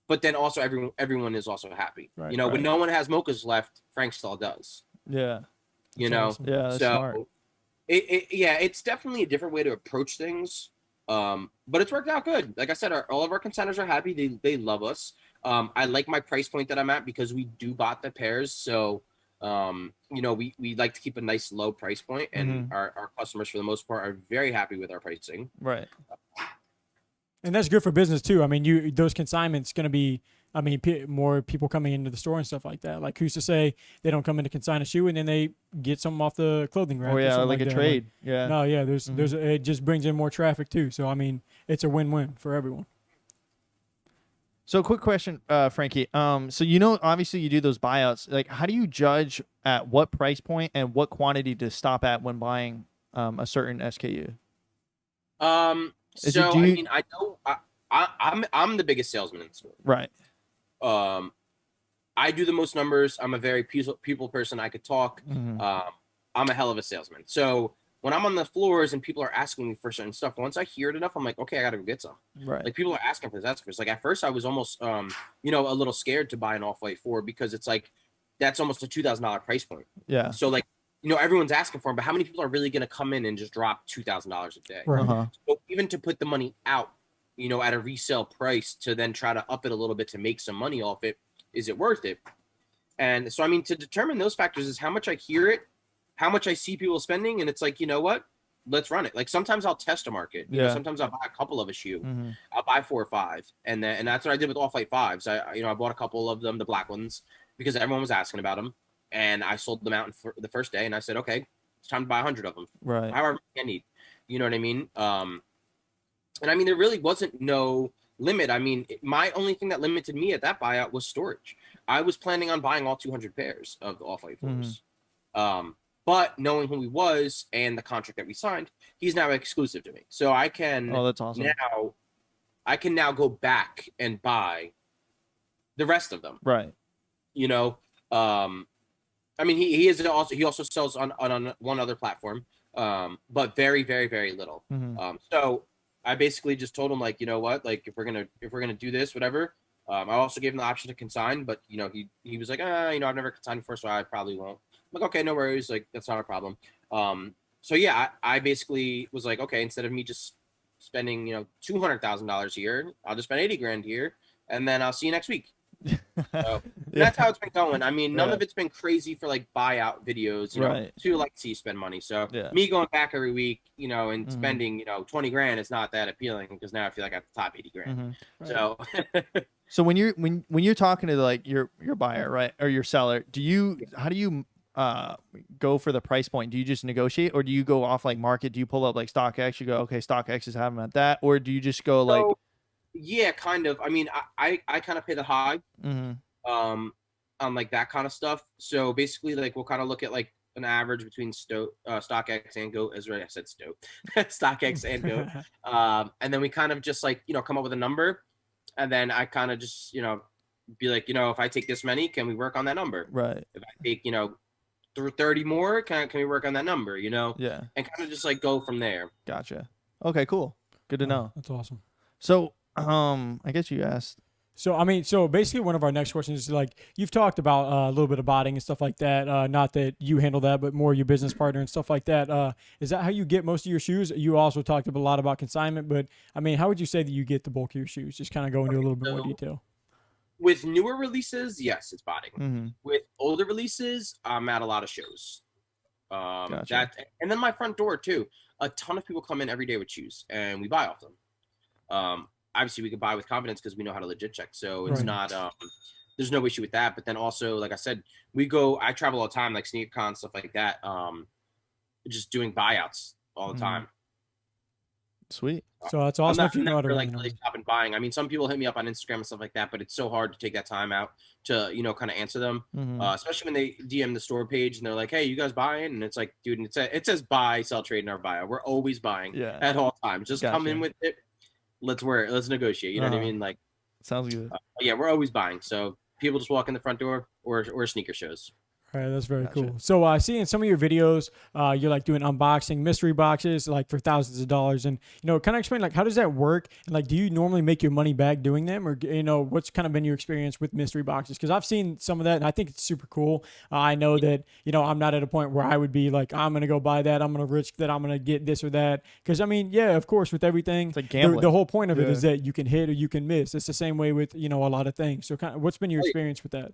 but then also everyone is also happy. Right, when no one has mochas left, Frank still does. Yeah. Awesome. Yeah, that's smart. It's definitely a different way to approach things. But it's worked out good. Like I said, all of our consigners are happy. They love us. I like my price point that I'm at because we do bought the pairs. So, we like to keep a nice low price point, and our customers for the most part are very happy with our pricing. Right. And that's good for business too. I mean, those consignments going to be, more people coming into the store and stuff like that. Like, who's to say they don't come in to consign a shoe and then they get something off the clothing rack? Oh yeah, like a that. trade. Yeah. No, yeah. It just brings in more traffic too. So it's a win-win for everyone. So quick question, Frankie. So obviously you do those buyouts. Like, how do you judge at what price point and what quantity to stop at when buying a certain SKU? I know I'm the biggest salesman in the store. Right. I do the most numbers. I'm a very people person. I could talk. I'm a hell of a salesman. So when I'm on the floors and people are asking me for certain stuff, once I hear it enough, I'm like, okay, I gotta go get some. Right. Like people are asking for this. Like at first I was almost a little scared to buy an Off-White 4 because it's like that's almost a $2,000 price point. Yeah. So like, everyone's asking for them, but how many people are really gonna come in and just drop $2,000 a day? Right. Uh-huh. So even to put the money out, at a resale price to then try to up it a little bit to make some money off it, is it worth it? And so, I mean, to determine those factors is how much I hear it, how much I see people spending, and it's like, you know what? Let's run it. Like sometimes I'll test a market. Sometimes I'll buy a couple of a shoe. Mm-hmm. I'll buy 4 or 5, and that's what I did with Off-White 5s. I bought a couple of them, the black ones, because everyone was asking about them, and I sold them out the first day, and I said, okay, it's time to buy 100 of them. Right. However I need. You know what I mean? And I mean, there really wasn't no limit. I mean, my only thing that limited me at that buyout was storage. I was planning on buying all 200 pairs of the Off-White 4s. But knowing who he was and the contract that we signed, he's now exclusive to me. So I can that's awesome. now go back and buy the rest of them. Right. I mean, he also sells on one other platform, but very, very, very little. Mm-hmm. So I basically just told him, like, you know what, like if we're gonna do this, whatever. I also gave him the option to consign, but he was like, I've never consigned before, so I probably won't. I'm like, okay, no worries, like that's not a problem. So yeah, I basically was like, okay, instead of me just spending $200,000 here, I'll just spend $80,000 here, and then I'll see you next week. So that's how it's been going. I mean, none of it's been crazy for like buyout videos, to like see you spend money. So me going back every week, and spending, $20,000 is not that appealing because now I feel like I have the top $80,000. Mm-hmm. Right. So so when you're talking to like your buyer, right, or your seller, how do you go for the price point? Do you just negotiate, or do you go off like market? Do you pull up like StockX? You go, okay, StockX is having at that, or do you just go like? Yeah, kind of. I mean, I kind of pay the high, on like that kind of stuff. So basically, like we'll kind of look at like an average between StockX and Goat. As right, I said StockX and Goat. And then we kind of just like come up with a number, and then I kind of just be like, if I take this many, can we work on that number? Right. If I take 30 more, can we work on that number? Yeah. And kind of just like go from there. Gotcha. Okay, cool. Good to know. That's awesome. So I guess you asked. So, I mean, basically one of our next questions is like, you've talked about a little bit of botting and stuff like that. Not that you handle that, but more your business partner and stuff like that. Is that how you get most of your shoes? You also talked a lot about consignment, but I mean, how would you say that you get the bulk of your shoes? Just kind of go into a little bit more detail. With newer releases, yes, it's botting. Mm-hmm. With older releases, I'm at a lot of shows. Gotcha. And then my front door too. A ton of people come in every day with shoes, and we buy off them. Obviously, we can buy with confidence because we know how to legit check. So it's not. There's no issue with that. But then also, like I said, I travel all the time, like SneakerCon, stuff like that. Just doing buyouts all the time. Sweet. So that's awesome. If you know how to really stop and buying. I mean, some people hit me up on Instagram and stuff like that, but it's so hard to take that time out to kind of answer them, especially when they DM the store page and they're like, "Hey, you guys buying?" And it's like, dude, it says buy, sell, trade in our bio. We're always buying at all times. Just come in with it. Let's negotiate. You know what I mean? Like, sounds good. Yeah, we're always buying. So people just walk in the front door or sneaker shows. All right, that's very cool. So I see in some of your videos, you're like doing unboxing mystery boxes like for thousands of dollars, and kind of explain like how does that work, and like do you normally make your money back doing them, or what's kind of been your experience with mystery boxes? Because I've seen some of that, and I think it's super cool. I know that I'm not at a point where I would be like I'm gonna go buy that, I'm gonna risk that, I'm gonna get this or that. Because I mean, yeah, of course, with everything, it's like gambling. The whole point of it is that you can hit or you can miss. It's the same way with a lot of things. So kind of, what's been your experience with that?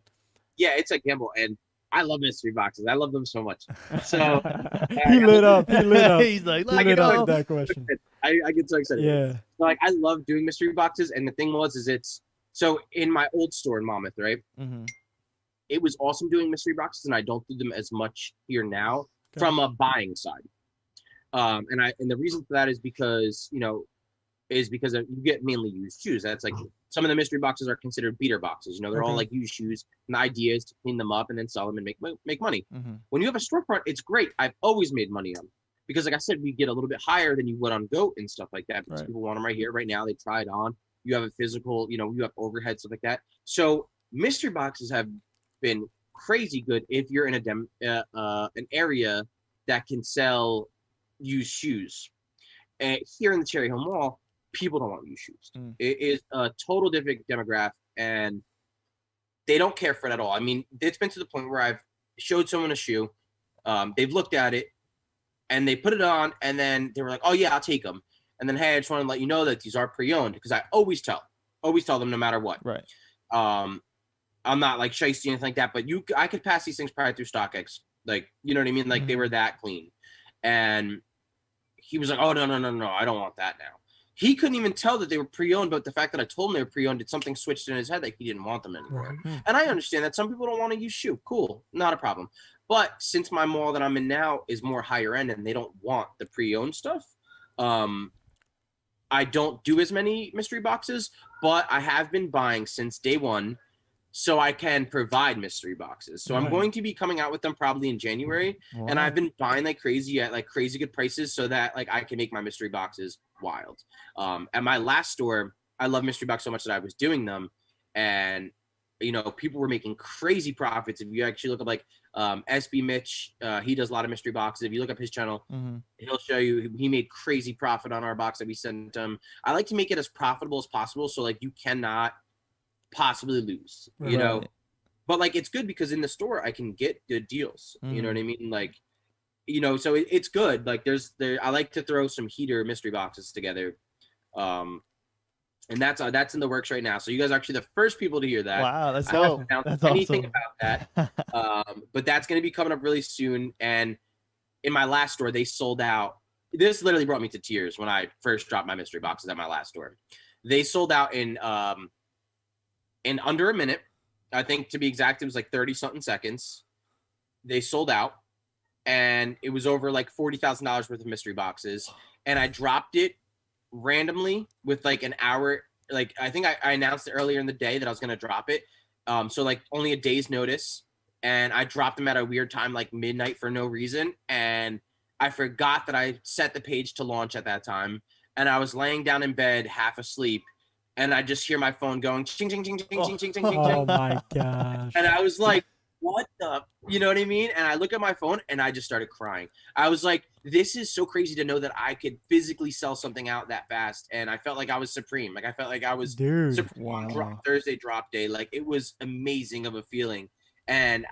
Yeah, it's a gamble, and I love mystery boxes. I love them so much. So he lit up. He's like, I get like that question. I get so excited. Yeah. So, like, I love doing mystery boxes, and the thing is it's so in my old store in Monmouth, right? Mm-hmm. It was awesome doing mystery boxes, and I don't do them as much here now from a buying side. And the reason for that is because you get mainly used shoes. That's like some of the mystery boxes are considered beater boxes. They're all like used shoes, and the idea is to clean them up and then sell them and make money. Mm-hmm. When you have a storefront, it's great. I've always made money on them because, like I said, we get a little bit higher than you would on Goat and stuff like that. Because people want them right here, right now. They try it on. You have a physical, you have overhead, stuff like that. So mystery boxes have been crazy good if you're in an area that can sell used shoes. And here in the Cherry Hill Mall, people don't want used shoes. It is a total different demographic, and they don't care for it at all. I mean, it's been to the point where I've showed someone a shoe, they've looked at it, and they put it on, and then they were like, "Oh yeah, I'll take them." And then, "Hey, I just want to let you know that these are pre-owned," because I always tell them no matter what. Right. I'm not like shiesty or anything like that, but I could pass these things probably through StockX, like, you know what I mean? Like they were that clean. And he was like, "Oh no, I don't want that now." He couldn't even tell that they were pre-owned, but the fact that I told him they were pre-owned, did something switched in his head that he didn't want them anymore. And I understand that some people don't want to use shoe. Cool, not a problem. But since my mall that I'm in now is more higher end and they don't want the pre-owned stuff, I don't do as many mystery boxes, but I have been buying since day one so I can provide mystery boxes. So I'm going to be coming out with them probably in January. Wow. And I've been buying like crazy at like crazy good prices so that like I can make my mystery boxes wild. At my last store, I love mystery box so much that I was doing them, and you know, people were making crazy profits. If you actually look up like SB Mitch, he does a lot of mystery boxes. If you look up his channel, he'll show you he made crazy profit on our box that we sent him. I like to make it as profitable as possible, so like you cannot possibly lose, you know. But like it's good because in the store I can get good deals. You know what I mean? Like, you know, so it's good. Like I like to throw some heater mystery boxes together. And that's in the works right now. So you guys are actually the first people to hear that. Wow, that's dope. That's anything awesome. about that. But that's going to be coming up really soon. And in my last store, they sold out. This literally brought me to tears when I first dropped my mystery boxes at my last store. They sold out in under a minute. I think to be exact, it was like 30 something seconds. They sold out, and it was over like $40,000 worth of mystery boxes. And I dropped it randomly with like an hour. Like I think I announced it earlier in the day that I was going to drop it. So like only a day's notice. And I dropped them at a weird time, like midnight for no reason. And I forgot that I set the page to launch at that time. And I was laying down in bed, half asleep. And I just hear my phone going, ching, ching, ching, ching, ching, ching, ching, ching. Oh my gosh. And I was like, what the, you know what I mean? And I look at my phone and I just started crying. I was like, this is so crazy to know that I could physically sell something out that fast. And I felt like I was supreme. Like I felt like I was supreme on Thursday drop day. Like it was amazing of a feeling. And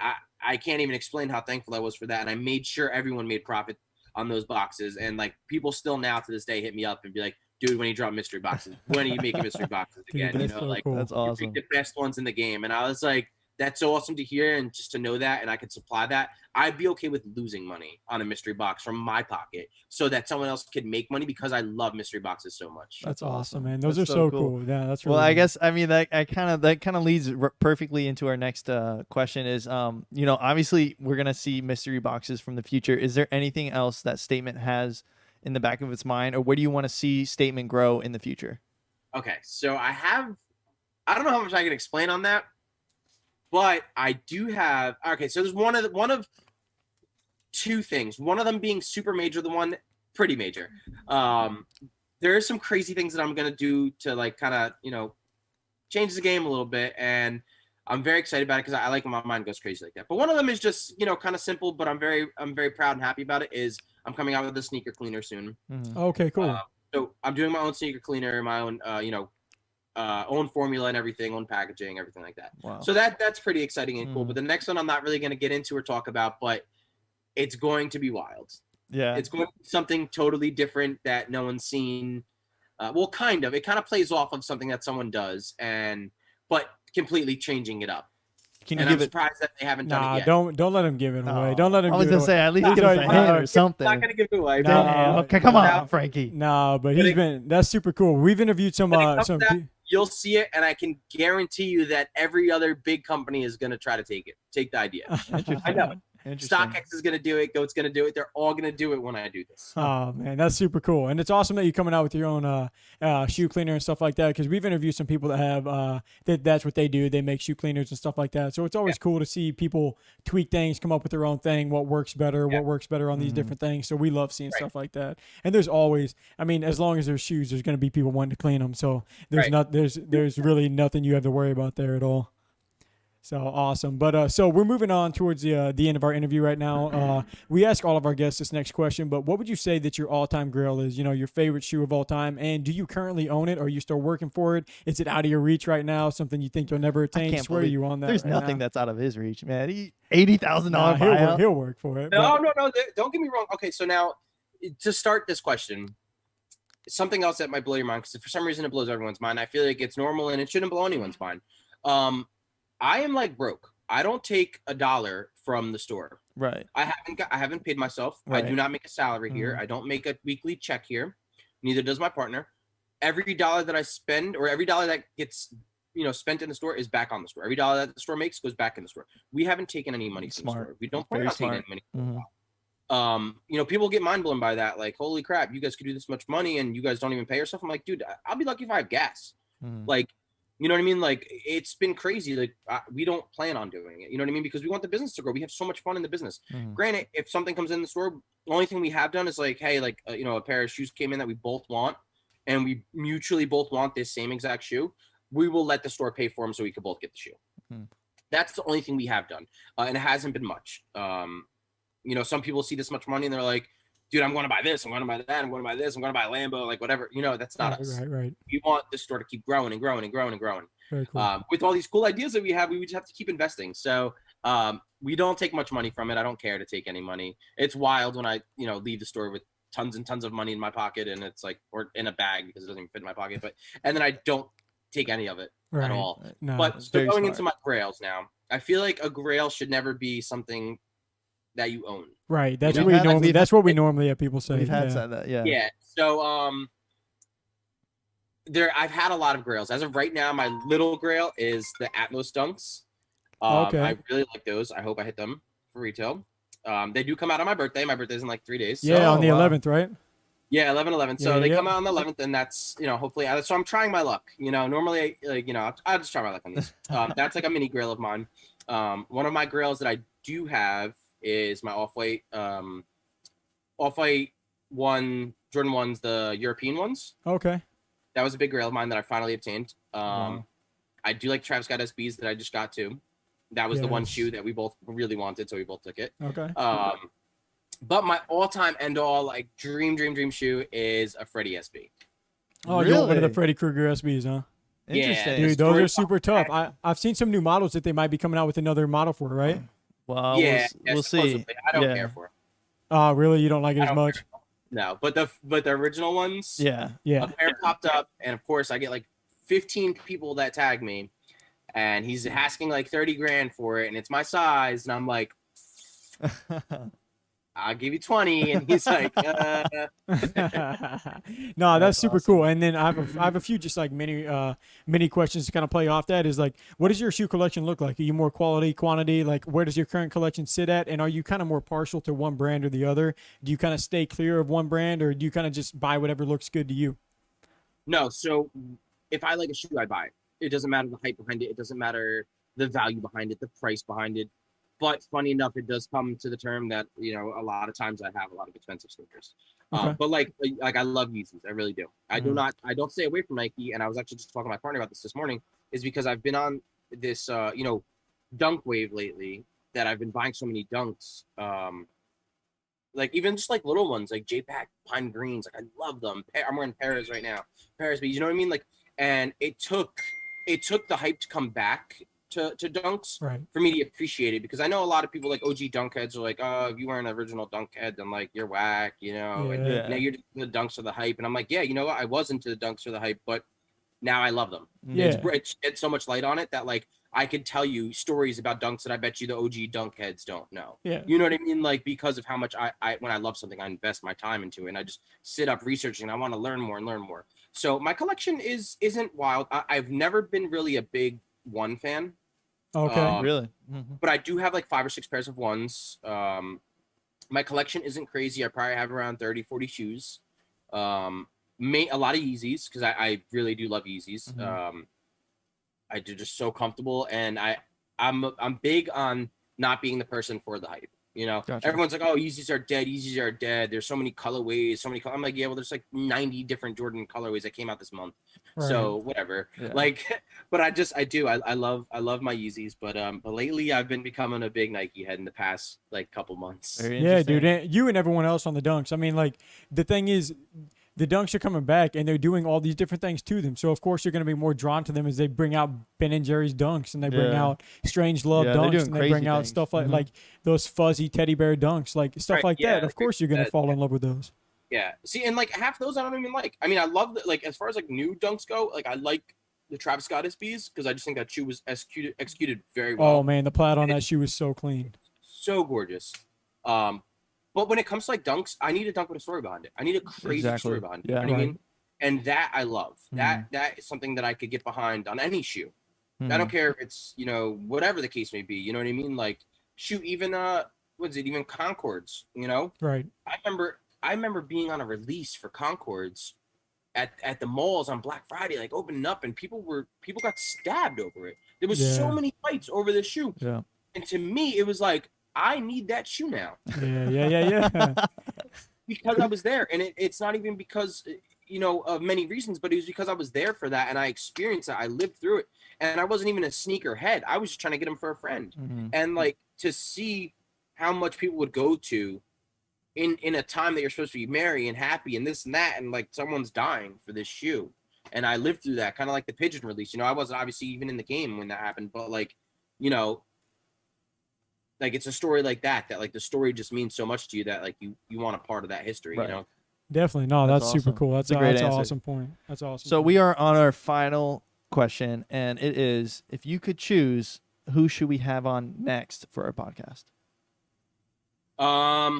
I can't even explain how thankful I was for that. And I made sure everyone made profit on those boxes. And like people still now to this day hit me up and be like, "Dude, when you drop mystery boxes, when are you making mystery boxes again?" Dude, you know, so like cool. That's awesome. the best ones in the game. And I was like, that's so awesome to hear, and just to know that, and I could supply that. I'd be okay with losing money on a mystery box from my pocket so that someone else could make money because I love mystery boxes so much. That's awesome, man. Those are so cool. Yeah, that's really well. I cool. guess I mean that kind of leads perfectly into our next question. Is you know, obviously we're gonna see mystery boxes from the future. Is there anything else that Stvtement has in the back of its mind, or where do you want to see Stvtement grow in the future? Okay, so I don't know how much I can explain on that. But I do have, okay, so there's one of two things. One of them being super major, the one pretty major. There are some crazy things that I'm going to do to like kind of, you know, change the game a little bit. And I'm very excited about it because I like when my mind goes crazy like that. But one of them is just, you know, kind of simple, but I'm very proud and happy about it, is I'm coming out with a sneaker cleaner soon. Okay, cool. So I'm doing my own sneaker cleaner, my own, you know, own formula and everything, own packaging, everything like that. Wow. So that's pretty exciting and cool. But the next one I'm not really going to get into or talk about, but it's going to be wild. Yeah. It's going to be something totally different that no one's seen. Well, kind of. It kind of plays off of something that someone does, but completely changing it up. Can you and I'm surprised that they haven't done it yet. Don't let him give it away. Don't let him. I was give it gonna say away. at least give us a hint or something. I'm not gonna give it away. Okay, come on, Frankie. No, but that's super cool. We've interviewed some you'll see it, and I can guarantee you that every other big company is gonna try to take the idea. I know. StockX is going to do it. Goat's going to do it. They're all going to do it when I do this. Oh, man, that's super cool. And it's awesome that you're coming out with your own shoe cleaner and stuff like that, because we've interviewed some people that have that's what they do. They make shoe cleaners and stuff like that. So it's always cool to see people tweak things, come up with their own thing, what works better on these different things. So we love seeing stuff like that. And there's always, I mean, as long as there's shoes, there's going to be people wanting to clean them. So there's really nothing you have to worry about there at all. So awesome. But so we're moving on towards the end of our interview right now. We ask all of our guests this next question, but what would you say that your all-time grail is? You know, your favorite shoe of all time, and do you currently own it? Or are you still working for it? Is it out of your reach right now? Something you think you'll never attain? can't Just where are believe you on that? There's right nothing now? that's out of his reach, man. $80,000 Nah, buyout. he'll work for it. No, but- no, no. Don't get me wrong. Okay, so now to start this question, something else that might blow your mind, because for some reason it blows everyone's mind. I feel like it's normal and it shouldn't blow anyone's mind. I am like broke. I don't take $1 from the store. Right. I haven't paid myself. Right. I do not make a salary here. I don't make a weekly check here. Neither does my partner. Every dollar that I spend, or every dollar that gets spent in the store, is back on the store. Every dollar that the store makes goes back in the store. We haven't taken any money from the store. We don't plan on taking any money. People get mind blown by that. Like, holy crap, you guys could do this much money and you guys don't even pay yourself. I'm like, dude, I'll be lucky if I have gas. Like, you know what I mean? Like, it's been crazy. Like, we don't plan on doing it. You know what I mean? Because we want the business to grow. We have so much fun in the business. Granted, if something comes in the store, the only thing we have done is like, hey, like, a pair of shoes came in that we both want, and we mutually both want this same exact shoe. We will let the store pay for them so we can both get the shoe. That's the only thing we have done. And it hasn't been much. Some people see this much money and they're like, dude, I'm going to buy this. I'm going to buy that. I'm going to buy this. I'm going to buy a Lambo, like whatever. That's not us. Right. We want the store to keep growing and growing and growing and growing. Very cool. With all these cool ideas that we have, we would just have to keep investing. So we don't take much money from it. I don't care to take any money. It's wild when I, leave the store with tons and tons of money in my pocket, and it's like, or in a bag because it doesn't even fit in my pocket. And then I don't take any of it at all. No, but it's so very going smart. into my grails now, I feel like a grail should never be something that you own. right. That's We've what we had- normally. we've That's what we normally have people say. We've had yeah. said that, yeah. Yeah. So I've had a lot of grails. As of right now, my little grail is the Atmos Dunks. Okay. I really like those. I hope I hit them for retail. They do come out on my birthday. My birthday's in like 3 days. So, Yeah, on the wow. 11th, right? yeah, 11/11. So Yeah, they yeah. come out on the 11th, and that's hopefully. So I'm trying my luck. Normally, I'll just try my luck on this. That's like a mini grail of mine. One of my grails that I do have is my off-white one Jordan 1s, the European ones. Okay. That was a big grail of mine that I finally obtained. Wow. I do like Travis Scott SBs that I just got too. That was the one Yes. shoe that we both really wanted, so we both took it. Okay. But my all-time end-all, like dream shoe is a Freddie SB. Oh, you're one of the Really? Freddy Krueger SBs, huh? Interesting. Dude, It's those are story- super tough. I've seen some new models that they might be coming out with another model for, right? Well, yeah, we'll see. supposedly. I don't Yeah. care for it. Really? You don't like it I as don't much? care. No, but the original ones, Yeah. Yeah. a pair popped up, and of course I get like 15 people that tag me, and he's asking like 30 grand for it, and it's my size, and I'm like, I'll give you 20, and he's like, No, that's That's super awesome. cool. And then I have a few just like mini questions to kind of play off that. Is like, what does your shoe collection look like? Are you more quality, quantity? Like, where does your current collection sit at? And are you kind of more partial to one brand or the other? Do you kind of stay clear of one brand, or do you kind of just buy whatever looks good to you? no. So if I like a shoe, I buy it. It doesn't matter the hype behind it. It doesn't matter the value behind it, the price behind it. But funny enough, it does come to the term that a lot of times I have a lot of expensive sneakers. Okay. But like I love Yeezys, I really do. I don't stay away from Nike, and I was actually just talking to my partner about this morning, is because I've been on this dunk wave lately that I've been buying so many dunks. Like even just like little ones like J-Pack Pine Greens, like I love them. I'm wearing Paris right now, Paris, but you know what I mean? Like, and it took the hype to come back to dunks Right. for me to appreciate it, because I know a lot of people like OG dunk heads are like, oh, if you weren't an original dunk head, then like you're whack, and Yeah. now you're the dunks for the hype. And I'm like, yeah, you know what? I was into the dunks for the hype, but now I love them. Yeah. It's so much light on it that like I could tell you stories about dunks that I bet you the OG dunk heads don't know. Yeah. You know what I mean? Like, because of how much I when I love something, I invest my time into it, and I just sit up researching. I want to learn more and learn more. So my collection isn't wild. I've never been really a big one fan. Okay. Really? But I do have like 5 or 6 pairs of ones. My collection isn't crazy. I probably have around 30, 40 shoes. A lot of Yeezys, because I really do love Yeezys. They're just so comfortable, and I'm big on not being the person for the hype. You know, Gotcha. everyone's like, "Oh, Yeezys are dead. Yeezys are dead. There's so many colorways, so many." I'm like, "Yeah, well, there's like 90 different Jordan colorways that came out this month, Right. so whatever." Yeah. Like, but I love my Yeezys, but lately I've been becoming a big Nike head in the past like couple months. Very Yeah, interesting. dude, and you and everyone else on the Dunks. I mean, like the thing is, the Dunks are coming back and they're doing all these different things to them. So of course you're going to be more drawn to them as they bring out Ben and Jerry's Dunks and they bring Yeah. out Strange Love Yeah, they're Dunks doing and they crazy bring out things. stuff like Mhm. like those fuzzy teddy bear Dunks, like stuff Right, like yeah, that. Of course you're going to that- fall in love with those. Yeah. See, and like half those I don't even like. I mean, I love like as far as like new Dunks go, like I like the Travis Scott SBs because I just think that shoe was executed very well. Oh man, the plaid on that shoe is so clean. So gorgeous. But when it comes to like dunks, I need a dunk with a story behind it. I need a crazy Exactly. story behind it. Yeah. You know what I Right. mean? And that I love. That is something that I could get behind on any shoe. I Mhm. don't care if it's, you know, whatever the case may be. You know what I mean? Like shoot, even what's it, even Concords, you know? Right. I remember being on a release for Concords at the malls on Black Friday, like opening up, and people got stabbed over it. There was so Yeah. many fights over this shoe. Yeah. And to me, it was like, I need that shoe now Yeah. because I was there. And it's not even because, you know, of many reasons, but it was because I was there for that and I experienced it. I lived through it. And I wasn't even a sneaker head. I was just trying to get them for a friend. Mhm. And like to see how much people would go to in a time that you're supposed to be merry and happy and this and that, and like someone's dying for this shoe. And I lived through that, kind of like the Pigeon release. You know, I wasn't obviously even in the game when that happened, but like, you know, like it's a story like that like the story just means so much to you that like you want a part of that history. Right. You know. Definitely. No, That's that's super awesome. cool. That's That's a great an answer. awesome point. That's awesome. So we are on our final question, and it is: if you could choose, who should we have on next for our podcast?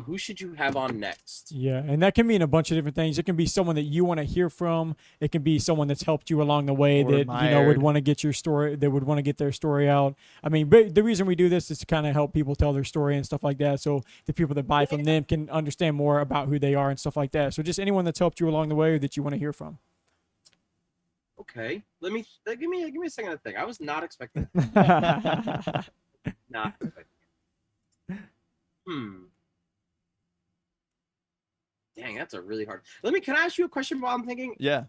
Who should you have on next? Yeah, and that can mean a bunch of different things. It can be someone that you want to hear from. It can be someone that's helped you along the way Or that admired. would want to get your story. That would want to get their story out. I mean, but the reason we do this is to kind of help people tell their story and stuff like that. So the people that buy from them can understand more about who they are and stuff like that. So just anyone that's helped you along the way or that you want to hear from. Okay, give me a second to think. I was not expecting that. Not expecting it. Dang, that's a really hard. Can I ask you a question while I'm thinking? Yeah.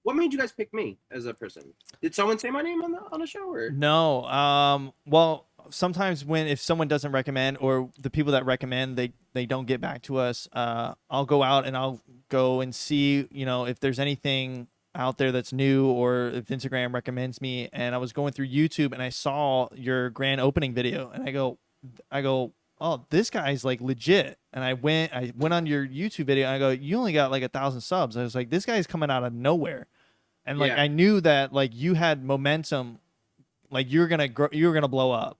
What made you guys pick me as a person? Did someone say my name on the show or? No. Well, sometimes if someone doesn't recommend, or the people that recommend, they don't get back to us, I'll go out and I'll go and see, you know, if there's anything out there that's new, or if Instagram recommends me. And I was going through YouTube and I saw your grand opening video, and I go, oh, this guy's like legit. And I went on your YouTube video and I go, you only got like 1,000 subs. I was like, this guy's coming out of nowhere. And like, Yeah. I knew that like you had momentum, like you were going to blow up.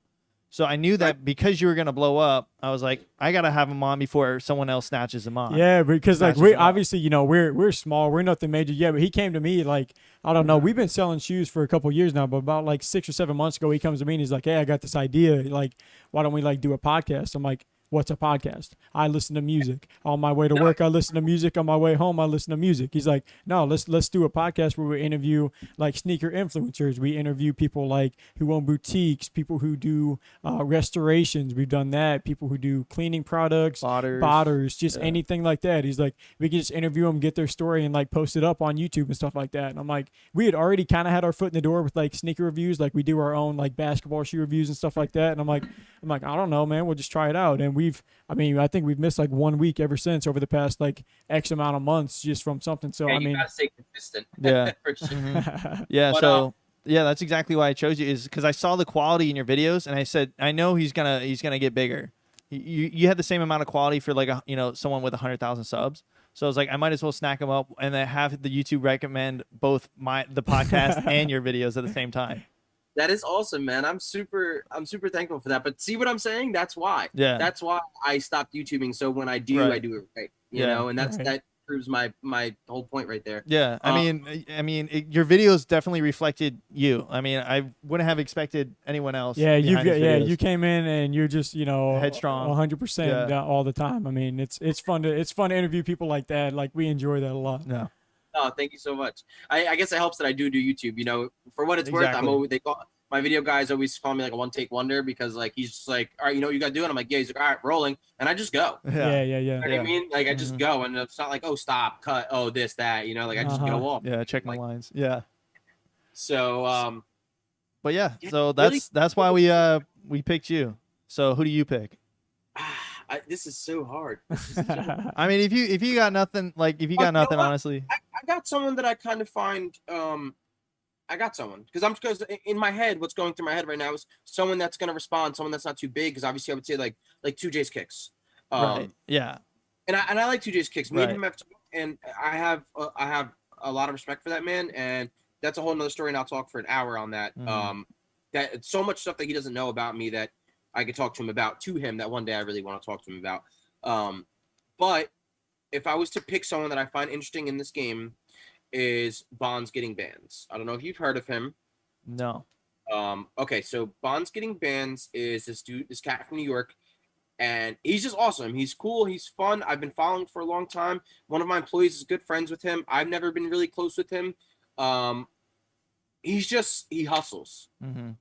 So I knew that because you were going to blow up, I was like, I got to have him on before someone else snatches him on. Yeah, because like Snatches we him up. obviously, you know, we're small, we're nothing major. Yeah, but he came to me like, I don't know, we've been selling shoes for a couple of years now, but about like 6 or 7 months ago, he comes to me and he's like, hey, I got this idea. Like, why don't we like do a podcast? I'm like, what's a podcast? I listen to music. On my way to work, I listen to music. On my way home, I listen to music. He's like, no, let's do a podcast where we interview like sneaker influencers. We interview people like who own boutiques, people who do restorations. We've done that. People who do cleaning products, botters, just anything like that. He's like, we can just interview them, get their story, and like post it up on YouTube and stuff like that. And I'm like, we had already kind of had our foot in the door with like sneaker reviews, like we do our own like basketball shoe reviews and stuff like that. And I'm like, I don't know, man. We'll just try it out. And I think we've missed like 1 week ever since over the past like X amount of months just from something. So, Yeah, I you mean, gotta stay consistent. Yeah. For sure. Mhm. Yeah. But, So yeah, that's exactly why I chose you, is because I saw the quality in your videos and I said, I know he's gonna get bigger. You had the same amount of quality for like someone with 100,000 subs. So I was like, I might as well snack them up and then have the YouTube recommend both the podcast and your videos at the same time. That is awesome, man. I'm super thankful for that. But see what I'm saying? That's why. Yeah. That's why I stopped YouTubing. So when I do, Right. I do it right. You Yeah. know, and Right. that proves my whole point right there. Yeah, I mean, your videos definitely reflected you. I mean, I wouldn't have expected anyone else. yeah, behind these videos. you came in and you're just, Headstrong. 100% Yeah. all the time. I mean, it's fun to interview people like that. Like we enjoy that a lot. No. Oh, thank you so much. I guess it helps that I do YouTube. You know, for what it's worth, Exactly. they call my video guys always call me like a one take wonder because like he's just like, all right, you know what you gotta do, and I'm like, yeah. He's like, all right, rolling, and I just go. Yeah. You know what I mean? Like I just go, and it's not like, oh, stop, cut, oh, this, that, you know, like I just go off. Yeah, check my lines. Yeah. So but yeah, yeah, so really that's why we picked you. So who do you pick? this is so hard. I mean, if you got nothing, like if you got nothing, honestly. I got someone that I kind of find I got someone because in my head, what's going through my head right now is someone that's gonna respond, someone that's not too big. Because obviously, I would say like 2J's kicks. Right. Yeah. And I like 2J's kicks. Me Right. and him have, and I have a lot of respect for that man, and that's a whole nother story. And I'll talk for an hour on that. That so much stuff that he doesn't know about me that I could talk to him about that one day I really want to talk to him about. But if I was to pick someone that I find interesting in this game, is Bonds Getting Bands. I don't know if you've heard of him. No. Okay, so Bonds Getting Bands is this cat from New York, and he's just awesome. He's cool. He's fun. I've been following for a long time. One of my employees is good friends with him. I've never been really close with him. He hustles.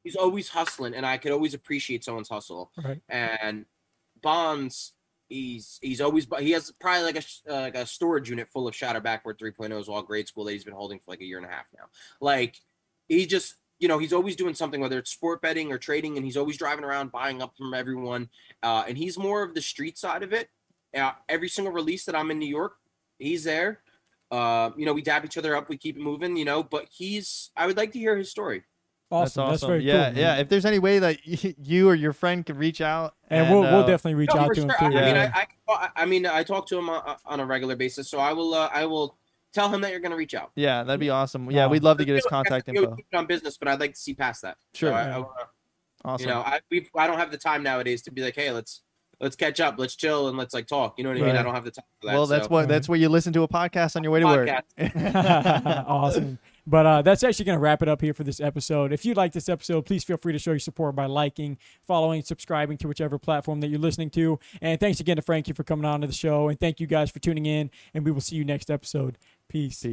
He's always hustling, and I could always appreciate someone's hustle. Right. And Bonds, he has probably like a storage unit full of Shatter Backward 3.0s all grade school that he's been holding for like a year and a half now. Like he just, he's always doing something, whether it's sport betting or trading, and he's always driving around buying up from everyone. And he's more of the street side of it. Every single release that I'm in New York, he's there. We dab each other up, we keep it moving, but I would like to hear his story. Awesome. That's awesome. That's very yeah, cool. Yeah. If there's any way that you or your friend can reach out, and we'll definitely reach out to him too. I talk to him on a regular basis, so I will tell him that you're going to reach out. Yeah, that'd be awesome. Yeah, we'd love to get his contact info. Keep it on business, but I'd like to see past that. Sure. So awesome. I don't have the time nowadays to be like, hey, let's catch up, let's chill, and let's like talk. You know what I mean? I don't have the time for that. Well, that's where you listen to a podcast on your way to work. Awesome. But that's actually going to wrap it up here for this episode. If you like this episode, please feel free to show your support by liking, following, subscribing to whichever platform that you're listening to. And thanks again to Frankie for coming on to the show. And thank you guys for tuning in. And we will see you next episode. Peace.